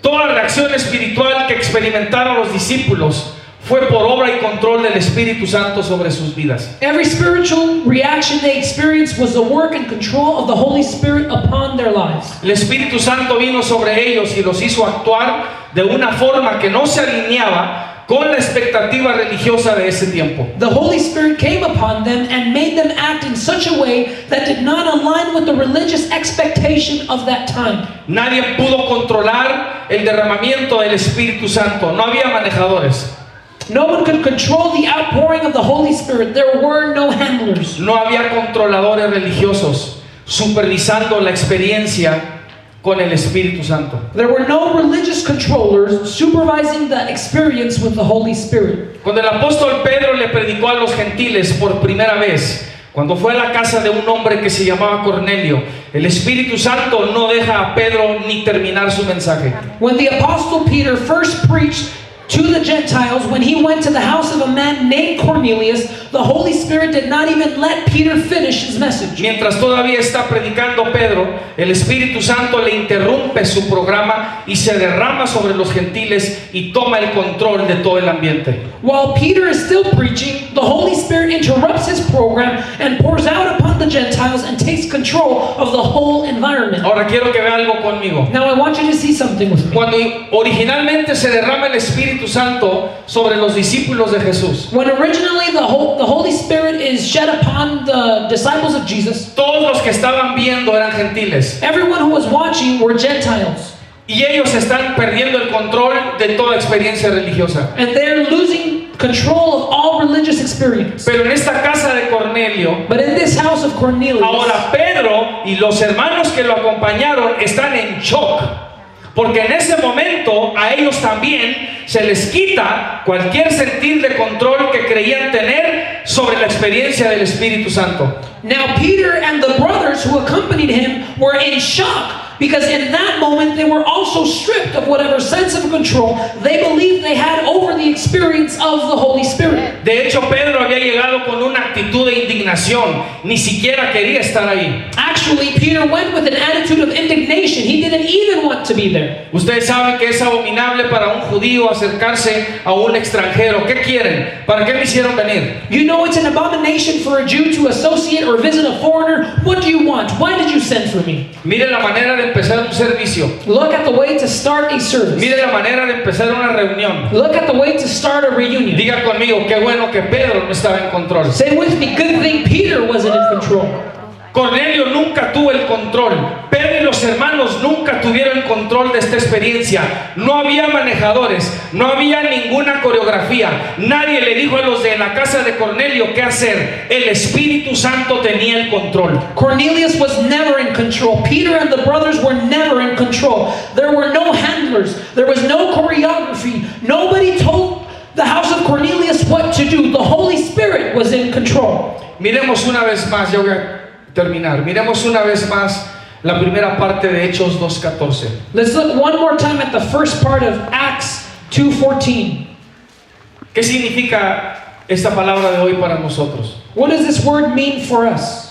Toda la reacción espiritual que experimentaron los discípulos fue por obra y control del Espíritu Santo sobre sus vidas. Every spiritual reaction they experienced was the work and control of the Holy Spirit upon their lives. El Espíritu Santo vino sobre ellos y los hizo actuar de una forma que no se alineaba con la expectativa religiosa de ese tiempo. The Holy Spirit came upon them and made them act in such a way that did not align with the religious expectation of that time. Nadie pudo controlar el derramamiento del Espíritu Santo. No había manejadores. No one could control the outpouring of the Holy Spirit. There were no handlers. No había controladores religiosos supervisando la experiencia con el Espíritu Santo. There were no religious controllers supervising the experience with the Holy Spirit. Cuando el apóstol Pedro le predicó a los gentiles por primera vez, cuando fue a la casa de un hombre que se llamaba Cornelio, el Espíritu Santo no deja a Pedro ni terminar su mensaje. When the Apostle Peter first preached to the Gentiles, when he went to the house of a man named Cornelius, the Holy Spirit did not even let Peter finish his message. Mientras todavía está predicando Pedro, el Espíritu Santo le interrumpe su programa y se derrama sobre los gentiles y toma el control de todo el ambiente. While Peter is still preaching, the Holy Spirit interrupts his program and pours out upon the Gentiles and takes control of the whole environment. Ahora quiero que vea algo conmigo. Now I want you to see something with me. Cuando originalmente se derrama el Espíritu Santo sobre los discípulos de Jesús, When originally the Holy Spirit is shed upon the disciples of Jesus, todos los que estaban viendo eran gentiles everyone who was watching were Gentiles. y ellos están perdiendo el control de toda experiencia religiosa. And they're losing control of all religious experience. Pero en esta casa de Cornelio, But in this house of Cornelius, ahora Pedro y los hermanos que lo acompañaron están en shock, porque en ese momento a ellos también se les quita cualquier sentir de control que creían tener sobre la experiencia del Espíritu Santo. now Peter and the brothers who accompanied him were in shock, because in that moment they were also stripped of whatever sense of control they believed they had over the experience of the Holy Spirit. De hecho, Pedro había llegado con una actitud de indignación, ni siquiera quería estar ahí. Actually, Peter went with an attitude of indignation. He didn't even want to be there. Ustedes saben que es abominable para un judío acercarse a un extranjero. ¿Qué quieren? ¿Para qué me hicieron venir? You know it's an abomination for a Jew to associate or visit a foreigner. What do you want? Why did you send for me? Mire la manera de empezar un servicio. Look at the way to start a service. Mire la manera de empezar una reunión. Look at the way to start a reunion. Diga conmigo, qué bueno que Pedro no estaba en control. Say with me, good thing Peter wasn't in control. Cornelio nunca tuvo el control. Pedro y los hermanos nunca tuvieron control de esta experiencia. No había manejadores, no había ninguna coreografía. Nadie le dijo a los de la casa de Cornelio qué hacer. El Espíritu Santo tenía el control. Cornelius was never in control. Peter and the brothers were never in control. There were no handlers. There was no choreography. Nobody told the house of Cornelius what to do. The Holy Spirit was in control. Miremos una vez más, ya voy a terminar. Miremos una vez más la primera parte de Hechos 2:14. Let's look one more time at the first part of Acts 2:14. ¿Qué significa esta palabra de hoy para nosotros? What does this word mean for us?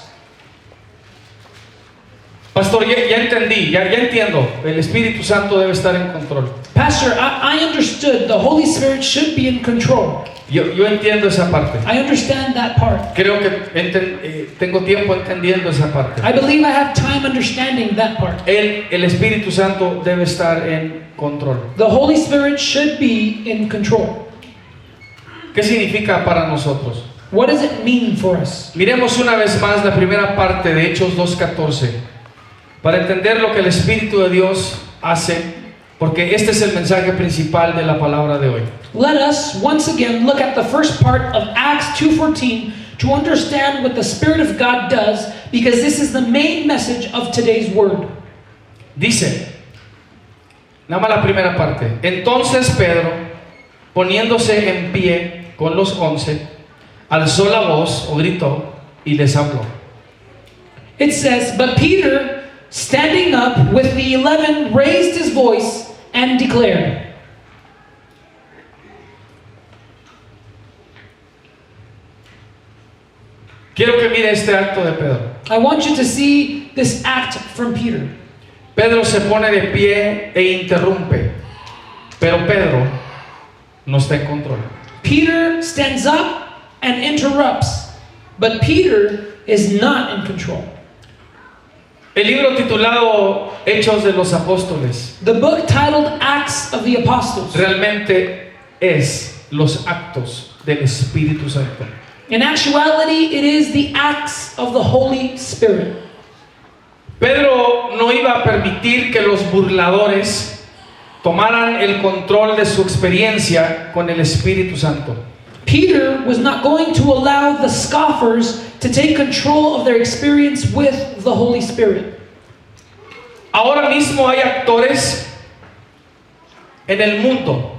Pastor, ya entendí, ya entiendo. El Espíritu Santo debe estar en control. Pastor, I understood the Holy Spirit should be in control. Yo entiendo esa parte. I understand that part. Creo que tengo tiempo entendiendo esa parte. I believe I have time understanding that part. El Espíritu Santo debe estar en control. The Holy Spirit should be in control. ¿Qué significa para nosotros? What does it mean for us? Miremos una vez más la primera parte de Hechos 2:14 para entender lo que el Espíritu de Dios hace, porque este es el mensaje principal de la palabra de hoy. Let us once again look at the first part of Acts 2:14 to understand what the Spirit of God does, because this is the main message of today's word. Dice, nada más la primera parte. Entonces Pedro, poniéndose en pie con los 11, alzó la voz o gritó y les habló. It says, but Peter, standing up with the 11, raised his voice and declared. Quiero que mire este acto de Pedro. I want you to see this act from Peter. Pedro se pone de pie e interrumpe, pero Pedro no está en control. Peter stands up and interrupts, but Peter is not in control. El libro titulado Hechos de los Apóstoles The book titled Acts of the Apostles. realmente es los actos del Espíritu Santo. In actuality, it is the acts of the Holy Spirit. Pedro no iba a permitir que los burladores tomaran el control de su experiencia con el Espíritu Santo. Peter was not going to allow the scoffers to take control of their experience with the Holy Spirit. Ahora mismo hay actores en el mundo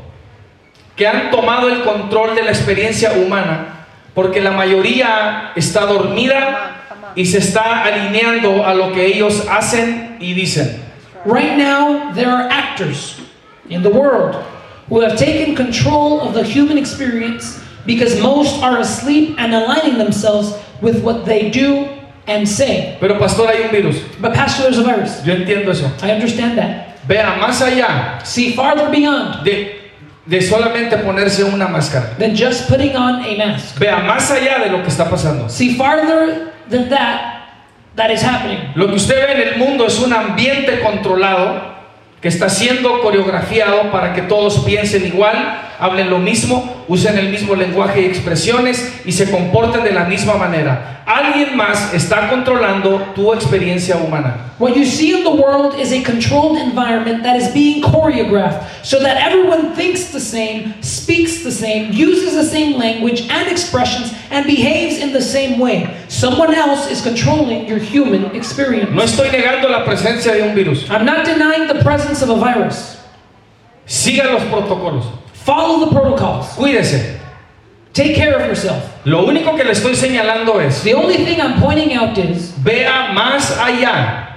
que han tomado el control de la experiencia humana porque la mayoría está dormida y se está alineando a lo que ellos hacen y dicen. Right now, there are actors in the world who have taken control of the human experience because most are asleep and aligning themselves with what they do and say. Pero pastor, hay un virus. But Pastor, there's a virus. Yo entiendo eso. I understand that. Vea más allá See farther beyond de solamente ponerse una máscara. than just putting on a mask. Vea más allá de lo que está pasando. See farther than that is happening. Lo que usted ve en el mundo es un ambiente controlado que está siendo coreografiado para que todos piensen igual, hablen lo mismo, usen el mismo lenguaje y expresiones y se comporten de la misma manera. Alguien más está controlando tu experiencia humana. What you see in the world is a controlled environment that is being choreographed so that everyone thinks the same, speaks the same, uses the same language and expressions, and behaves in the same way. Someone else is controlling your human experience. No estoy negando la presencia de un virus. I'm not denying the presence of a virus. Siga los protocolos. Follow the protocols. Cuídese. Take care of yourself. Lo único que le estoy señalando es, The only thing I'm pointing out is, vea más allá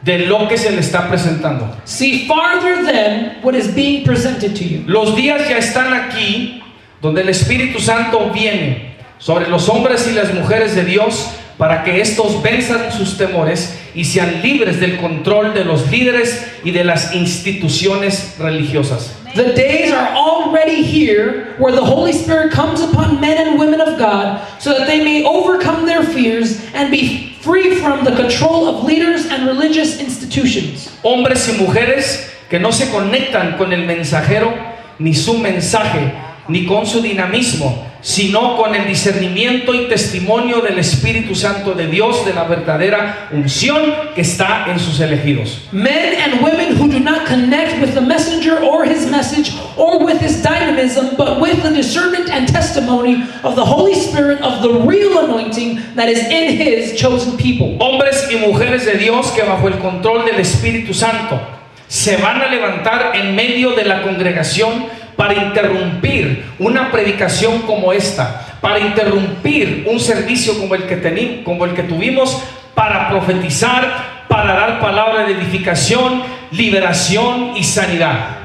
de lo que se le está presentando. see farther than what is being presented to you. Los días ya están aquí donde el Espíritu Santo viene sobre los hombres y las mujeres de Dios para que estos venzan sus temores y sean libres del control de los líderes y de las instituciones religiosas. The days are already here where the Holy Spirit comes upon men and women of God so that they may overcome their fears and be free from the control of leaders and religious institutions. Hombres y mujeres que no se conectan con el mensajero, ni su mensaje, ni con su dinamismo, sino con el discernimiento y testimonio del Espíritu Santo de Dios, de la verdadera unción que está en sus elegidos. Men and women who do not connect with the messenger or his message or with his dynamism, but with the discernment and testimony of the Holy Spirit of the real anointing that is in his chosen people. Hombres y mujeres de Dios que bajo el control del Espíritu Santo se van a levantar en medio de la congregación para interrumpir una predicación como esta, para interrumpir un servicio como el que tuvimos, para profetizar, para dar palabra de edificación, liberación y sanidad.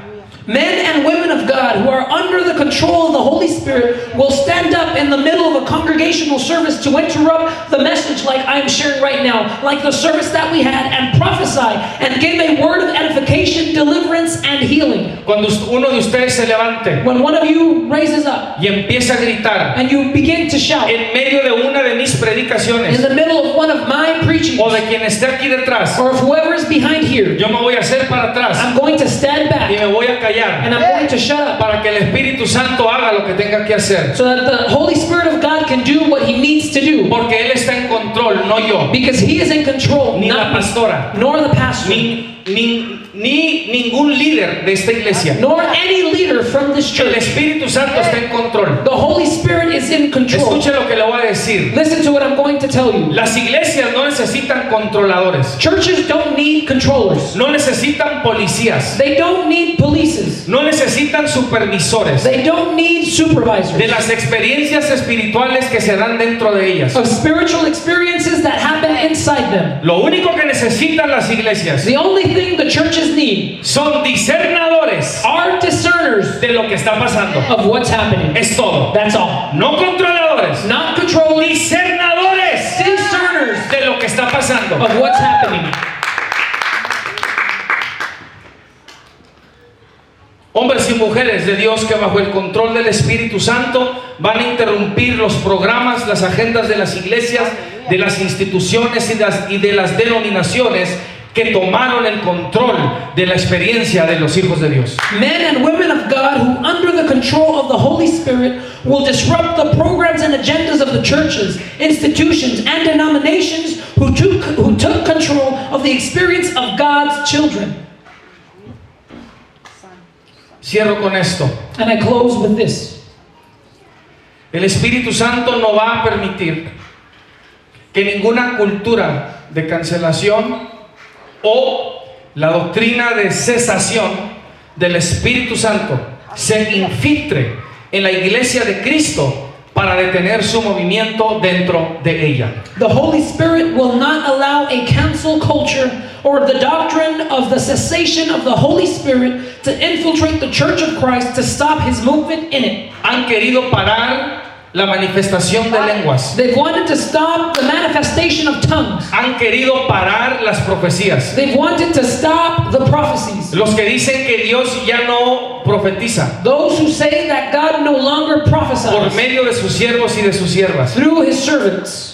Men and women of of God who are under the control of the Holy Spirit will stand up in the middle of a congregational service to interrupt the message like I'm sharing right now, like the service that we had, and prophesy and give a word of edification, deliverance, and healing. Cuando uno de ustedes se levante When one of you raises up y empieza a gritar and you begin to shout en medio de una de mis in predicaciones the middle of one of my preachings, o de quien esté aquí detrás, or if whoever is behind here, yo me voy a hacer para atrás I'm going to stand y back me voy a callar and I'm going to shut up para que el Espíritu Santo haga lo que tenga que hacer, so that the Holy Spirit of God can do what He needs to do, porque Él está en control, no yo, because He is in control, ni la not me, pastora, nor the pastor, ni ningún líder de esta iglesia. nor any leader from this El church. Espíritu Santo está en control. The Holy Spirit is in control. Escuche lo que le voy a decir. Listen to what I'm going to tell you. Las iglesias no necesitan controladores, Churches don't need controllers. no necesitan policías, They don't need polices. no necesitan supervisores They don't need de supervisors. las experiencias espirituales que se dan dentro de ellas. Of spiritual experiences that happen inside them. Lo único que necesitan las iglesias The only thing the churches need son discernadores are discerners de lo que está pasando. of what's happening. Es todo. That's all. No controladores, Not controllers, discernadores discerners de lo que está pasando. of what's happening. Hombres y mujeres de Dios que bajo el control del Espíritu Santo van a interrumpir los programas, las agendas de las iglesias, de las instituciones y de las denominaciones que tomaron el control de la experiencia de los hijos de Dios. Men and women of God who, under the control of the Holy Spirit, will disrupt the programs and agendas of the churches, institutions, and denominations who took control of the experience of God's children. Cierro con esto. And I close with this. El Espíritu Santo no va a permitir que ninguna cultura de cancelación o la doctrina de cesación del Espíritu Santo se infiltre en la iglesia de Cristo para detener su movimiento dentro de ella. The Holy Spirit will not allow a cancel culture or the doctrine of the cessation of the Holy Spirit to infiltrate the Church of Christ to stop His movement in it. Han querido parar la manifestación de lenguas. They've wanted to stop the manifestation of tongues. Han querido parar las profecías. They've wanted to stop the prophecies. Los que dicen que Dios ya no profetiza Those who say that God no longer por prophesies medio de sus siervos y de sus siervas. through His servants.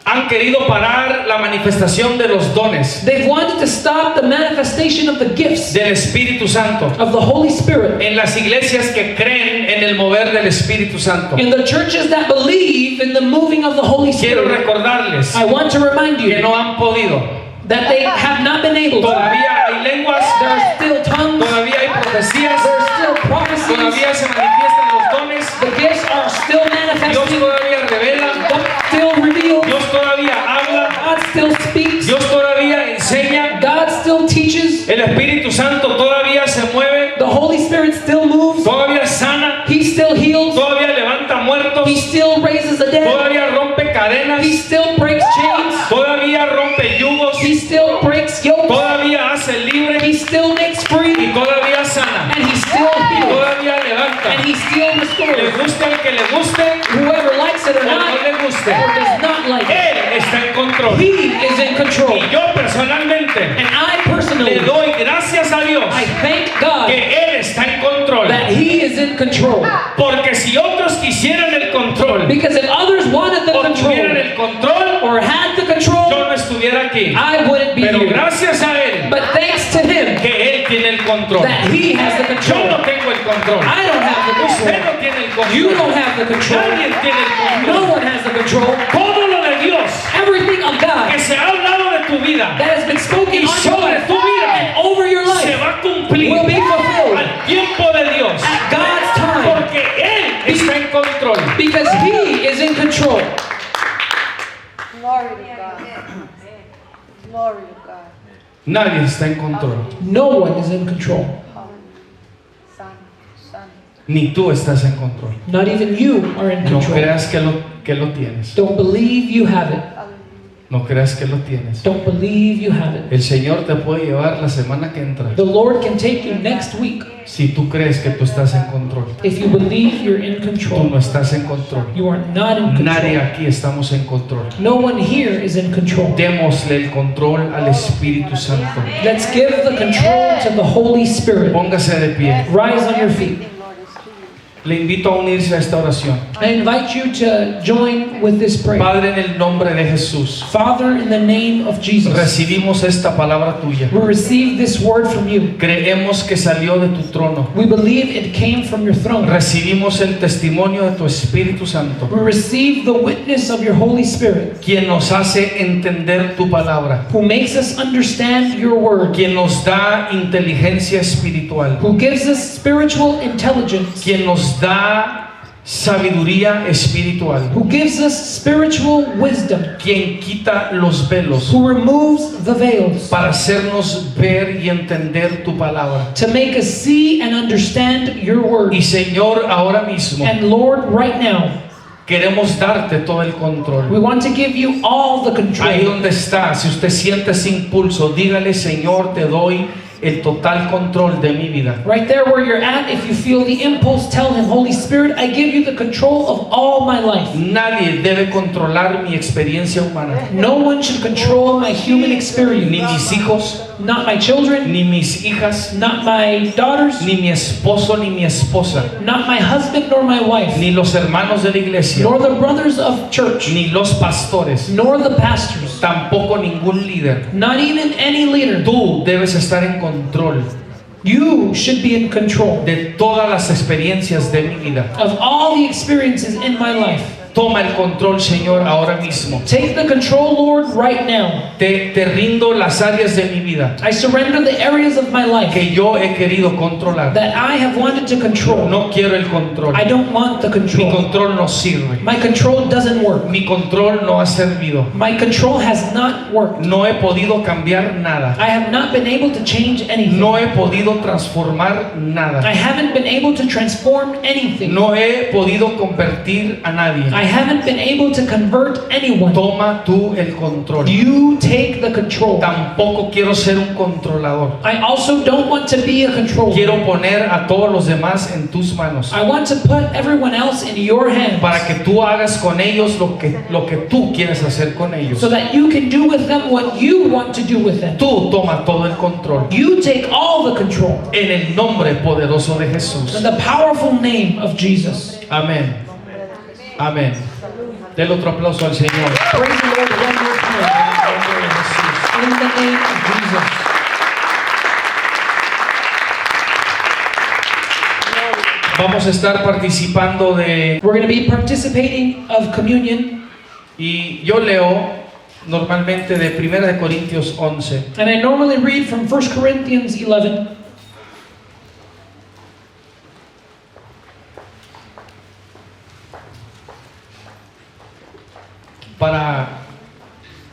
Han querido parar la manifestación de los dones They've wanted to stop the manifestation of the gifts del Espíritu Santo of the Holy Spirit en las iglesias que creen en el mover del Espíritu Santo. in the churches that believe in the moving of the Holy Quiero Spirit. recordarles I want to remind que you no han podido. that they have not been able to. Todavía hay lenguas, There are still tongues, todavía hay profecías, there are still prophecies, todavía se manifiestan los dones. the gifts are still Dios manifesting, todavía revela, God still reveals, Dios todavía habla, God still speaks, Dios todavía enseña, God still teaches, el Espíritu Santo todavía se mueve, the Holy Spirit still moves, todavía sana, He still heals, todavía levanta muertos, He still raises the dead, todavía rompe cadenas, He still breaks chains, todavía rompe yugos, He still breaks yokes, todavía hace libre He still makes y free, todavía sana and He still y heals, todavía levanta. and He still Le restores. guste al que le guste Whoever likes it or o no not, le guste, or does not like it, Él está en control. He is in control. Y yo personalmente And I le personally, doy gracias a Dios I thank God que Él está en control. that He is in control. Porque si otros quisieran el control Because if others wanted the o tuvieran control el control, or had the control, yo no estuviera aquí. I wouldn't be Pero here. gracias a Él But thanks to Him que Él tiene el control. that He has the Yo control. no tengo el control. I don't have the Usted control. no tiene el control. You don't have the control. Nadie tiene el No control. one has the control. Todo lo de Dios Everything of que God se ha hablado de tu vida that has been spoken y on your sobre life tu vida and over your se life va a cumplir will be fulfilled al tiempo de Dios. at God's time Porque Él está en control. because He is in control. Glory to God. Glory to God. Nadie está en control. No one is in control. Son, son. Ni tú estás en control. Not even you are in No control. creas que lo tienes. Don't believe you have it. No creas que lo tienes. Don't believe you have it. El Señor te puede llevar la semana que entra The Lord can take you next week Si tú crees que tú estás en control, If you believe you're in tú control, no estás en control. you are not in Nadie control. aquí estamos en control. No one here is in control. Démosle el control al Espíritu Santo. Let's give the control to the Holy Spirit. Póngase de pie. Rise on your feet. Lord, is to you. Le invito a unirse a esta oración. I invite you to join with this prayer. Padre, en el nombre de Jesús, Father, in the name of Jesus, recibimos esta palabra tuya. we receive this word from you. Creemos que salió de tu trono. We believe it came from your throne. Recibimos el testimonio de tu Espíritu Santo, We receive the witness of your Holy Spirit, quien nos hace entender tu palabra, who makes us understand your word, quien nos da inteligencia espiritual, who gives us spiritual intelligence, quien nos da sabiduría espiritual, who gives us spiritual wisdom, quien quita los velos who removes the veils para hacernos ver y entender tu palabra. to make us see and understand your word. Y Señor, ahora mismo And Lord, right now, queremos darte todo el we control. want to give you all the Ahí control. donde está, si usted siente ese impulso, dígale: Señor, te doy el total control de mi vida. Right there where you're at, if you feel the impulse, tell him, Holy Spirit, I give you the control of all my life. Nadie debe controlar mi experiencia humana, No one should control my human ni experience. mis hijos, Not my children, ni mis hijas, not my daughters, ni mi esposo, ni mi esposa, not my husband nor my wife, ni los hermanos de la iglesia, nor the brothers of church, ni los pastores, nor the pastors, tampoco ningún líder. not even any leader. Tú debes estar en control You should be in control de todas las experiencias de mi vida. of all the experiences in my life. Toma el control, Señor, ahora mismo. Take the control, Lord, right now. Te rindo las áreas de mi vida I surrender the areas of my life que yo he querido controlar. that I have wanted to control. No quiero el control. I don't want the Mi control. control no sirve. My control doesn't work. Mi control no ha servido. My control has not worked. No he podido cambiar nada. I have not been able to change anything. No he podido transformar I nada. haven't been able to transform anything. No he podido convertir a nadie. I haven't been able to convert anyone. Toma tú el control. You take the control. Tampoco quiero ser un controlador. I also don't want to be a controller. Quiero poner a todos los demás en tus manos I want to put everyone else in your hands para que tú hagas con ellos lo que tú quieres hacer con ellos. so that you can do with them what you want to do with them. Tú toma todo el control You take all the control en el nombre poderoso de Jesús. in the powerful name of Jesus. Amén. Amén. Del otro aplauso al Señor. Praise the Lord one more time. In the name of Jesus. Vamos a estar participando de, We're going to be participating of communion, y yo leo normalmente de 1 de Corintios 11. and I normally read from 1 Corinthians 11. Para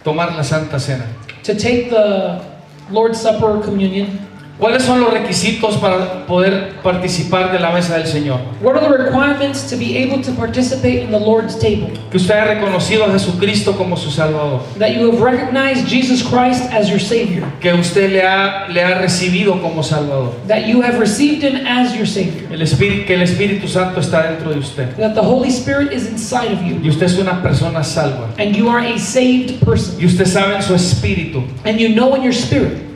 tomar la Santa Cena. To take the Lord's Supper communion. ¿Cuáles son los requisitos para poder participar de la mesa del Señor? What are the requirements to be able to participate in the Lord's table? Que usted haya reconocido a Jesucristo como su Salvador. That you have recognized Jesus Christ as your Savior. Que usted le ha recibido como Salvador. That you have received Him as your Savior. Que el Espíritu Santo está dentro de usted. That the Holy Spirit is inside of you. Y usted es una persona salva. And you are a saved person. Y usted sabe en su espíritu And you know in your spirit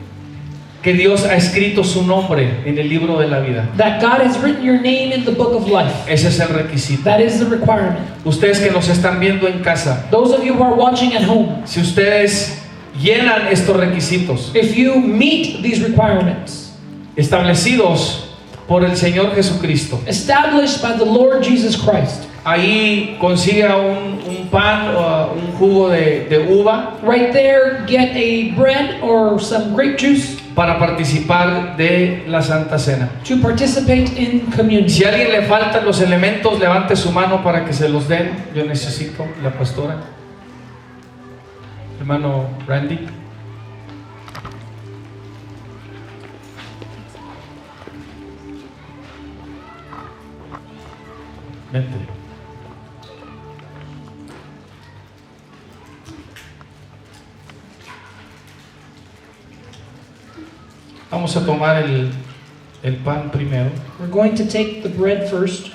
que Dios ha escrito su nombre en el libro de la vida. that God has written your name in the book of life. Ese es el requisito. That is the requirement. Ustedes que nos están viendo en casa, Those of you who are watching at home, si ustedes llenan estos requisitos if you meet these requirements establecidos por el Señor Jesucristo, established by the Lord Jesus Christ, ahí consiga un pan o un jugo de uva right there, get a bread or some grape juice para participar de la Santa Cena. to participate in communion. Si a alguien le faltan los elementos, levante su mano para que se los den. Yo necesito, la pastora. Hermano Randy. Vente. Vamos a tomar el pan primero, We're going to take the bread first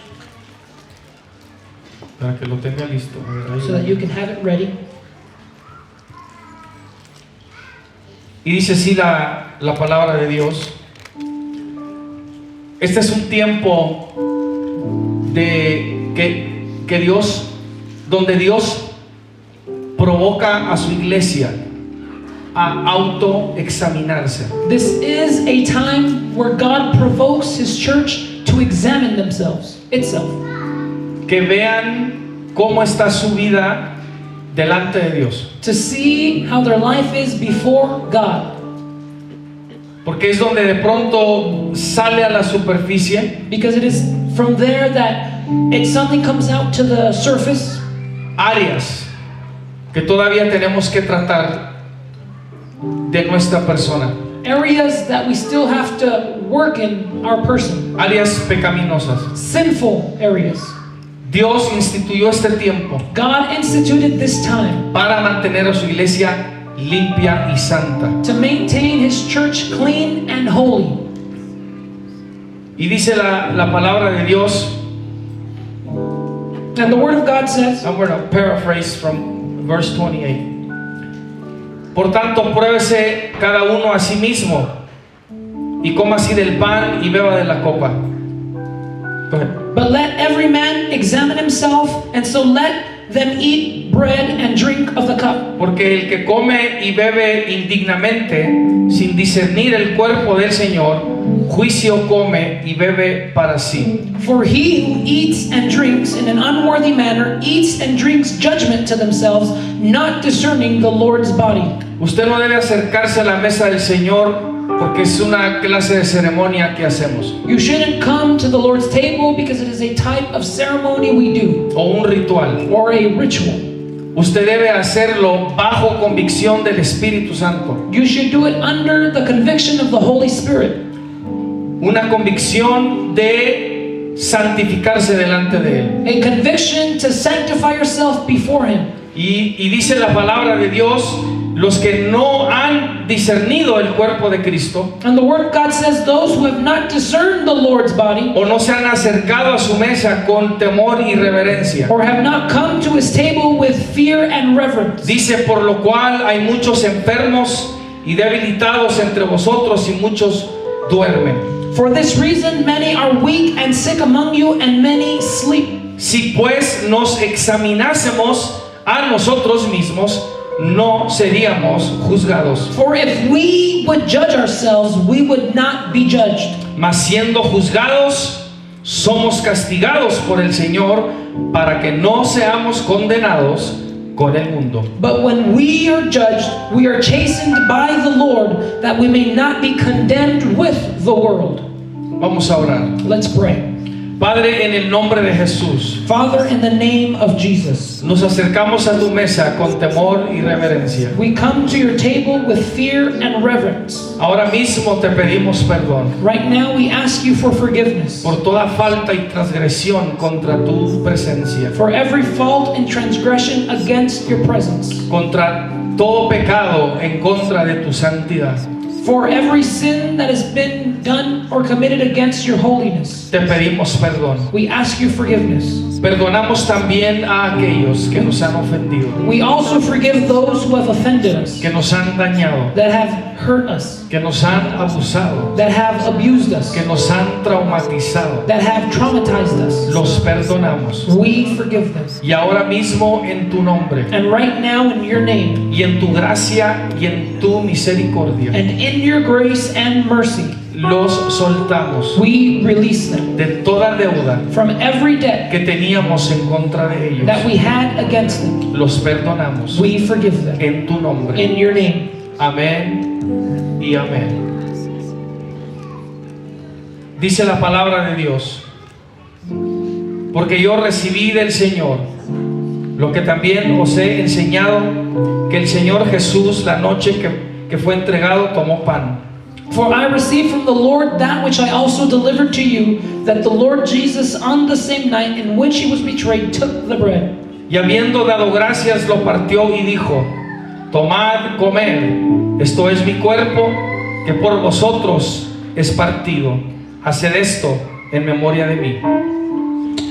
para que lo tenga listo. A ver, ahí so that you can have it ready. Y dice así la palabra de Dios. Este es un tiempo de que Dios, donde Dios provoca a su iglesia a autoexaminarse. This is a time where God provokes His church to examine itself. Que vean cómo está su vida delante de Dios. To see how their life is before God. Porque es donde de pronto sale a la superficie Because it is from there that something comes out to the surface. áreas que todavía tenemos que tratar de nuestra persona. Areas that we still have to work in our person. Áreas pecaminosas. Sinful areas. Dios instituyó este tiempo God instituted this time para mantener a su iglesia limpia y santa. to maintain His church clean and holy. Y dice la palabra de Dios, And the Word of God says, I'm going to paraphrase from verse 28. Por tanto, pruébese cada uno a sí mismo y coma así del pan y beba de la copa. Go ahead. but let every man examine himself, and so let them eat bread and drink of the cup. Porque el que come y bebe indignamente, sin discernir el cuerpo del Señor, juicio come y bebe para sí. For he who eats and drinks in an unworthy manner eats and drinks judgment to themselves, not discerning the Lord's body. Usted no debe acercarse a la mesa del Señor porque es una clase de ceremonia que hacemos, You shouldn't come to the Lord's table because it is a type of ceremony we do, o un ritual. or a ritual. Usted debe hacerlo bajo convicción del Espíritu Santo. You should do it under the conviction of the Holy Spirit. Una convicción de santificarse delante de Él. A conviction to sanctify yourself before Him. Y dice la palabra de Dios, los que no han discernido el cuerpo de Cristo, And the Word of God says those who have not discerned the Lord's body, o no se han acercado a su mesa con temor y reverencia. or have not come to His table with fear and reverence. Dice, por lo cual hay muchos enfermos y debilitados entre vosotros y muchos duermen. For this reason many are weak and sick among you, and many sleep. Si pues nos examinásemos a nosotros mismos, no seríamos juzgados. For if we would judge ourselves, we would not be judged. Mas siendo juzgados, somos castigados por el Señor para que no seamos condenados con el mundo. But when we are judged, we are chastened by the Lord, that we may not be condemned with the world. Vamos a orar. Let's pray. Padre, en el nombre de Jesús, Father, in the name of Jesus, nos acercamos a tu mesa con temor y reverencia. we come to your table with fear and reverence. Ahora mismo te pedimos perdón Right now we ask you for forgiveness por toda falta y transgresión contra tu presencia, for every fault and transgression against your presence, contra todo pecado en contra de tu santidad. for every sin that has been done or committed against your holiness. Te pedimos perdón. We ask you forgiveness. Perdonamos también a aquellos que nos han ofendido, We also forgive those who have offended us, que nos han dañado, that have hurt us, que nos han abusado, that have abused us, que nos han traumatizado. that have traumatized us. Los perdonamos. We forgive them. Y ahora mismo en tu nombre, And right now in your name, y en tu gracia y en tu misericordia, and in your grace and mercy, los soltamos we release them de toda deuda from every debt que teníamos en contra de ellos. that we had against them. Los perdonamos We forgive them en tu nombre. in your name. Amén y amén. Dice la palabra de Dios, porque yo recibí del Señor lo que también os he enseñado, que el Señor Jesús, la noche que fue entregado, tomó pan. For I received from the Lord that which I also delivered to you, that the Lord Jesus, on the same night in which he was betrayed, took the bread. Y habiendo dado gracias, lo partió y dijo, tomad, comed, esto es mi cuerpo, que por vosotros es partido. Haced esto en memoria de mí.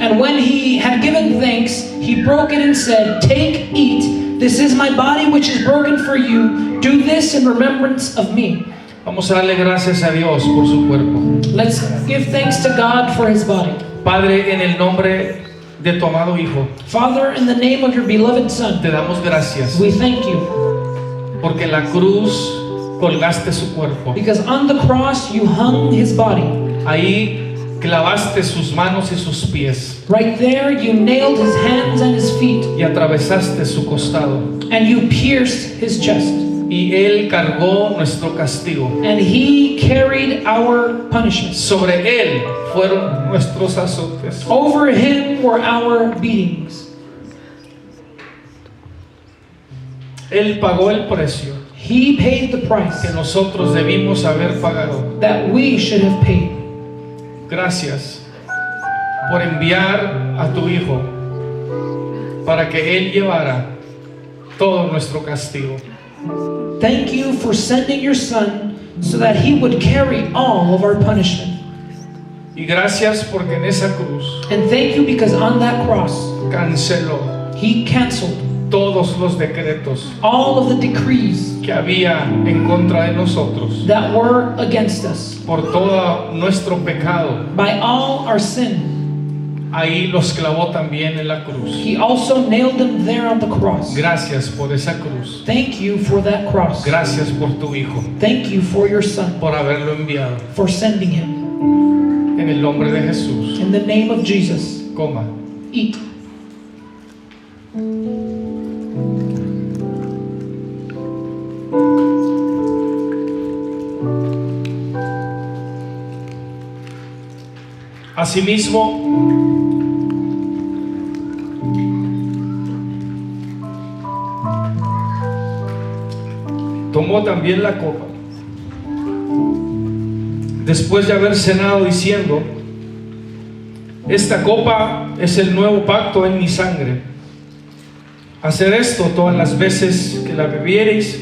And when he had given thanks, he broke it and said, "Take, eat. This is my body which is broken for you. Do this in remembrance of me." Vamos a darle gracias a Dios por su cuerpo. Let's give thanks to God for his body. Padre, en el nombre de tu amado Hijo, Father, in the name of your beloved Son, te damos gracias we thank you porque en la cruz colgaste su cuerpo. because on the cross you hung his body. Ahí clavaste sus manos y sus pies Right there you nailed his hands and his feet, y atravesaste su costado. and you pierced his chest. Y Él cargó nuestro castigo. And he carried our punishment. Sobre Él fueron nuestros azotes. Over him were our beatings. Él pagó el precio He paid the price que nosotros debimos haber pagado. that we should have paid. Gracias por enviar a tu Hijo para que Él llevara todo nuestro castigo. Thank you for sending your Son so that he would carry all of our punishment. Y gracias porque en esa cruz And thank you because on that cross, canceló he canceled todos los decretos all of the decrees que había en contra de nosotros that were against us. por todo nuestro pecado. By all our sin, Ahí los clavó también en la cruz. he also nailed them there on the cross. Gracias por esa cruz. Thank you for that cross. Gracias por tu Hijo, Thank you for your Son, por haberlo enviado. for sending him. En el nombre de Jesús. In the name of Jesus, Coma. eat. Asimismo, tomó también la copa, después de haber cenado, diciendo: esta copa es el nuevo pacto en mi sangre. Haced esto todas las veces que la bebiereis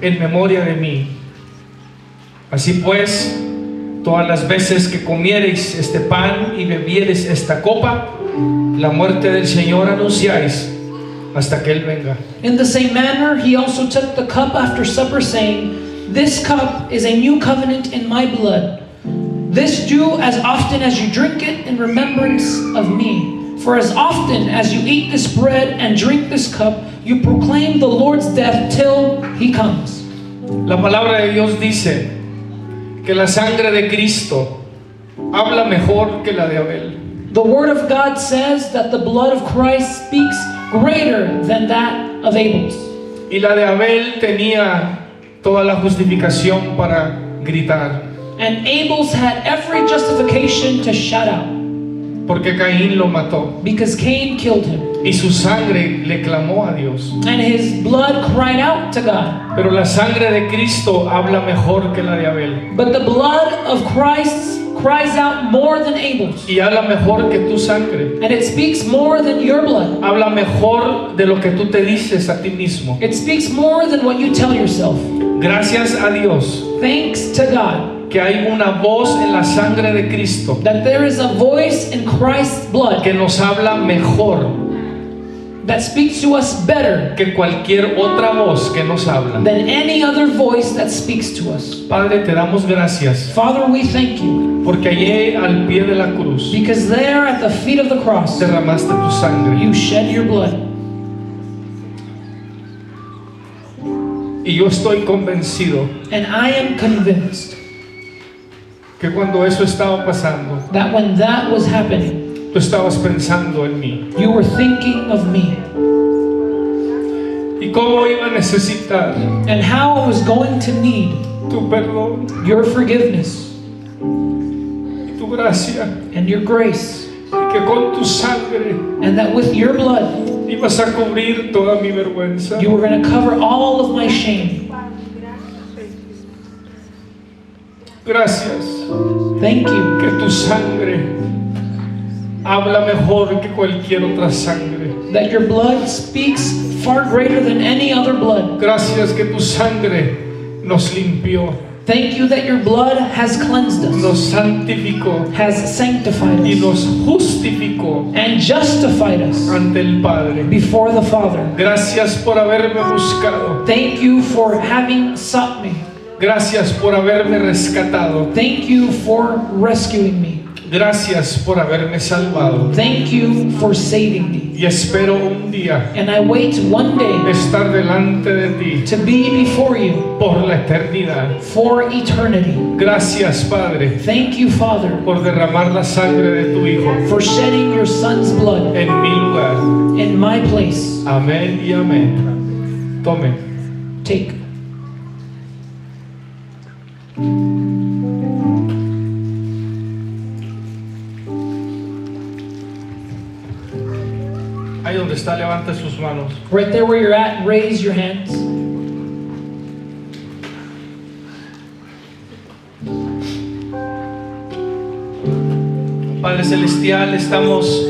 en memoria de mí. Así pues, todas las veces que comiereis este pan y bebiereis esta copa, la muerte del Señor anunciáis hasta que Él venga. In the same manner, he also took the cup after supper, saying, "This cup is a new covenant in my blood. This do as often as you drink it in remembrance of me. For as often as you eat this bread and drink this cup, you proclaim the Lord's death till he comes." La palabra de Dios dice que la sangre de Cristo habla mejor que la de Abel. The Word of God says that the blood of Christ speaks greater than that of Abel's. Y la de Abel tenía toda la justificación para gritar, And Abel's had every justification to shout out, porque Caín lo mató because Cain killed him. y su sangre le clamó a Dios. And his blood cried out to God. Pero la sangre de Cristo habla mejor que la de Abel But the blood of Christ cries out more than Abel's. y habla mejor que tu sangre. And it speaks more than your blood. Habla mejor de lo que tú te dices a ti mismo. It speaks more than what you tell yourself. Gracias a Dios Thanks to God que hay una voz en la sangre de Cristo that there is a voice in Christ's blood que nos habla mejor that speaks to us better que cualquier otra voz que nos habla. than any other voice that speaks to us. Padre, te damos gracias Father, we thank you porque allí al pie de la cruz because there at the feet of the cross derramaste tu sangre. you shed your blood. Y yo estoy convencido And I am convinced que cuando eso estaba pasando, that when that was happening, tú estabas pensando en mí. you were thinking of me Y cómo iba a necesitar and how I was going to need tu perdón your forgiveness y tu gracia. and your grace, Y que con tu sangre and that with your blood ibas a cubrir toda mi vergüenza. you were going to cover all of my shame. Gracias Thank you que tu sangre habla mejor que cualquier otra sangre. that your blood speaks far greater than any other blood. Gracias que tu sangre nos limpió. Thank you that your blood has cleansed us, nos santificó has sanctified y us, nos justificó and justified us ante el Padre. before the Father. Gracias por haberme buscado. Thank you for having sought me. Gracias por haberme rescatado. Thank you for rescuing me. Gracias por haberme salvado. Thank you for saving me. Y espero un día And I wait one day estar delante de ti to be before you por la eternidad. for eternity. Gracias, Padre, Thank you, Father, por derramar la sangre de tu Hijo for shedding your Son's blood en mi lugar. in my place. Amén y amén. Tome. Take. Ahí donde está, levante sus manos. Right there where you're at, raise your hands. Padre Celestial, estamos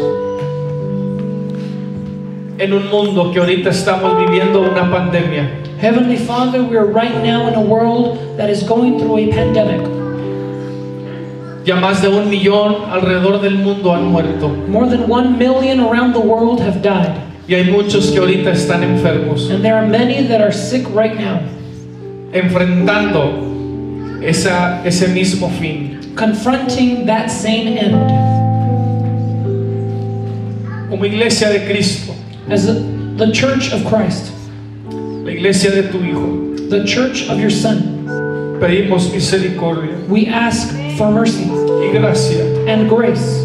en un mundo que ahorita estamos viviendo una pandemia. Heavenly Father, we are right now in a world that is going through a pandemic. Ya más de 1 millón alrededor del mundo han muerto. More than 1 million around the world have died. Y hay muchos que ahorita están enfermos, And there are many that are sick right now, enfrentando ese mismo fin. confronting that same end. Como iglesia de Cristo, As the church of Christ, la iglesia de tu Hijo, the church of your Son, pedimos misericordia we ask for mercy y gracia and grace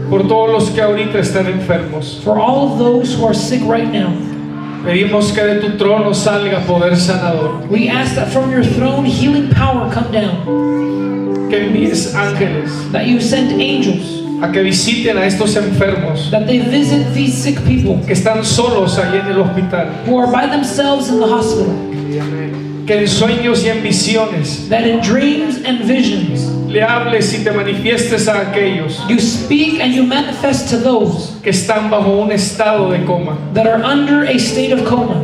por todos los que ahorita están enfermos. for all of those who are sick right now. Pedimos que de tu trono salga poder sanador, We ask that from your throne healing power come down, que envíes ángeles that you send angels, a que visiten a estos enfermos that they visit these sick people que están solos allí en el hospital, who are by themselves in the hospital, que en sueños y en visiones that in dreams and visions le hables y te manifiestes a aquellos you speak and you manifest to those que están bajo un estado de coma, that are under a state of coma,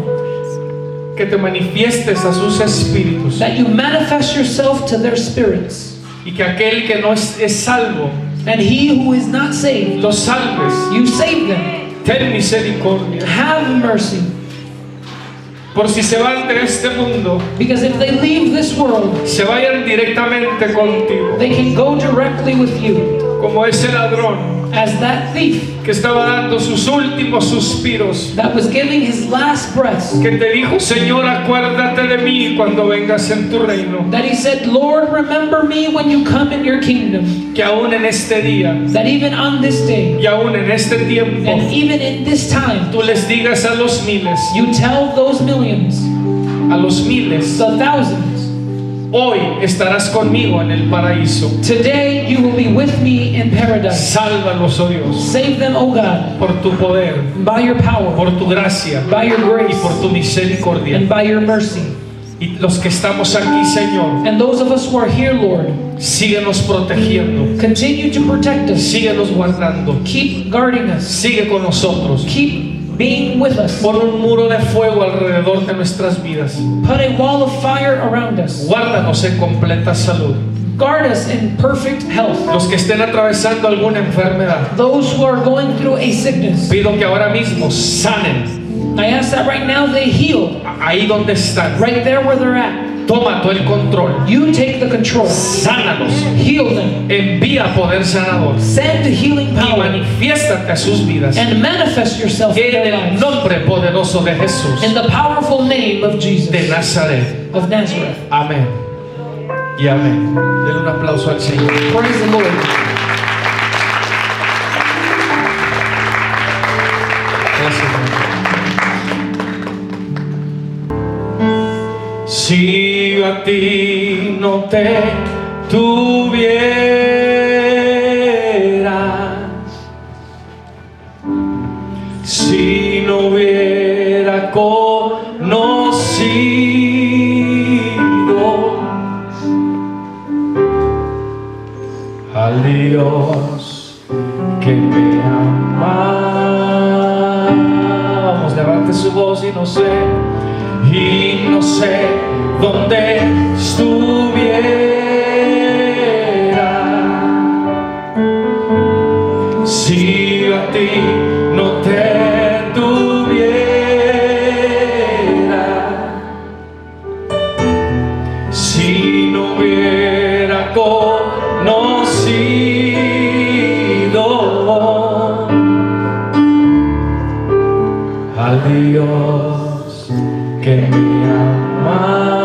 que te manifiestes a sus espíritus that you manifest yourself to their spirits, y que aquel que no es salvo, and he who is not saved, los salves. you save them. Ten misericordia. Have mercy, Por si se van de este mundo, because if they leave this world, se vayan directamente contigo, they can go directly with you, como ese ladrón as that thief que estaba dando sus últimos suspiros, that was giving his last breaths, que te dijo: Señor, acuérdate de mí cuando vengas en tu reino. that he said, Lord, remember me when you come in your kingdom. Que aún en este día That even on this day, y aún en este tiempo, and even in this time, tú les digas a los miles, you tell those millions, the thousands, hoy estarás conmigo en el paraíso. today you will be with me in paradise. Sálvalos, oh Dios, Save them, O God, por tu poder, by your power, por tu gracia by your y grace, por tu misericordia. and by your mercy. Y los que estamos aquí, Señor, And those of us who are here, Lord, síguenos protegiendo, continue to protect us. síguenos guardando, Keep guarding us. sigue con nosotros. Keep being with us. Pon un muro de fuego alrededor de nuestras vidas. Put a wall of fire around us. Guárdanos en completa salud. Guard us in perfect health. Los que estén atravesando alguna enfermedad, Those who are going through a sickness, pido que ahora mismo sanen I ask that right now they heal ahí donde están. right there where they're at. Toma tú el control. You take the control. Sánalos. Heal them. Envía poder sanador Send healing y power manifiéstate a sus vidas and manifest yourself in en their el lives. nombre poderoso de Jesús In the powerful name of Jesus de Nazaret. of Nazareth. Amén y amén. Denle un aplauso al Señor. Praise the Lord. Gracias, Señor. Si yo a ti no te tuviera, si no hubiera conocido al Dios que me ama, vamos, levante su voz y no sé dónde estuviera Si yo a ti no te tuviera, si no hubiera conocido al Dios que me ama.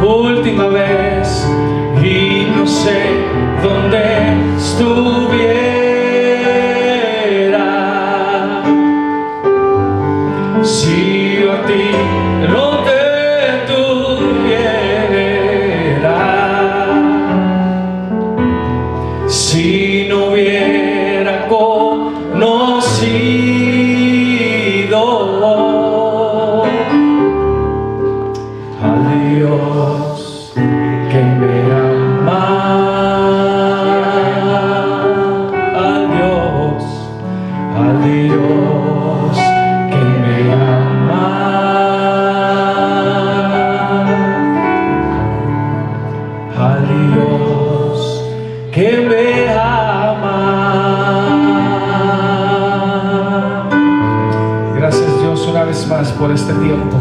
Última vez, y no sé dónde estuviera, si yo a ti no te tuviera, si no hubiera conocido al Dios que me ama, al Dios que me ama, al Dios que me ama. Gracias, Dios, una vez más por este tiempo.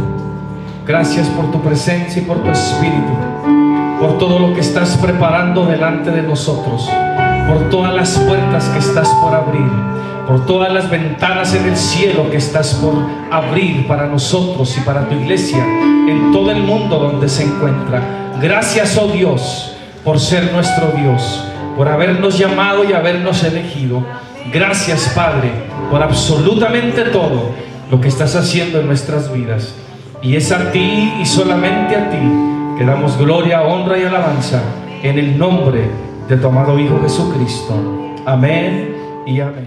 Gracias por tu presencia y por tu espíritu, por todo lo que estás preparando delante de nosotros, por todas las puertas que estás por abrir, por todas las ventanas en el cielo que estás por abrir para nosotros y para tu iglesia en todo el mundo donde se encuentra. Gracias, oh Dios, por ser nuestro Dios, por habernos llamado y habernos elegido. Gracias, Padre, por absolutamente todo lo que estás haciendo en nuestras vidas. Y es a ti y solamente a ti que damos gloria, honra y alabanza en el nombre de tu amado Hijo Jesucristo. Amén y amén.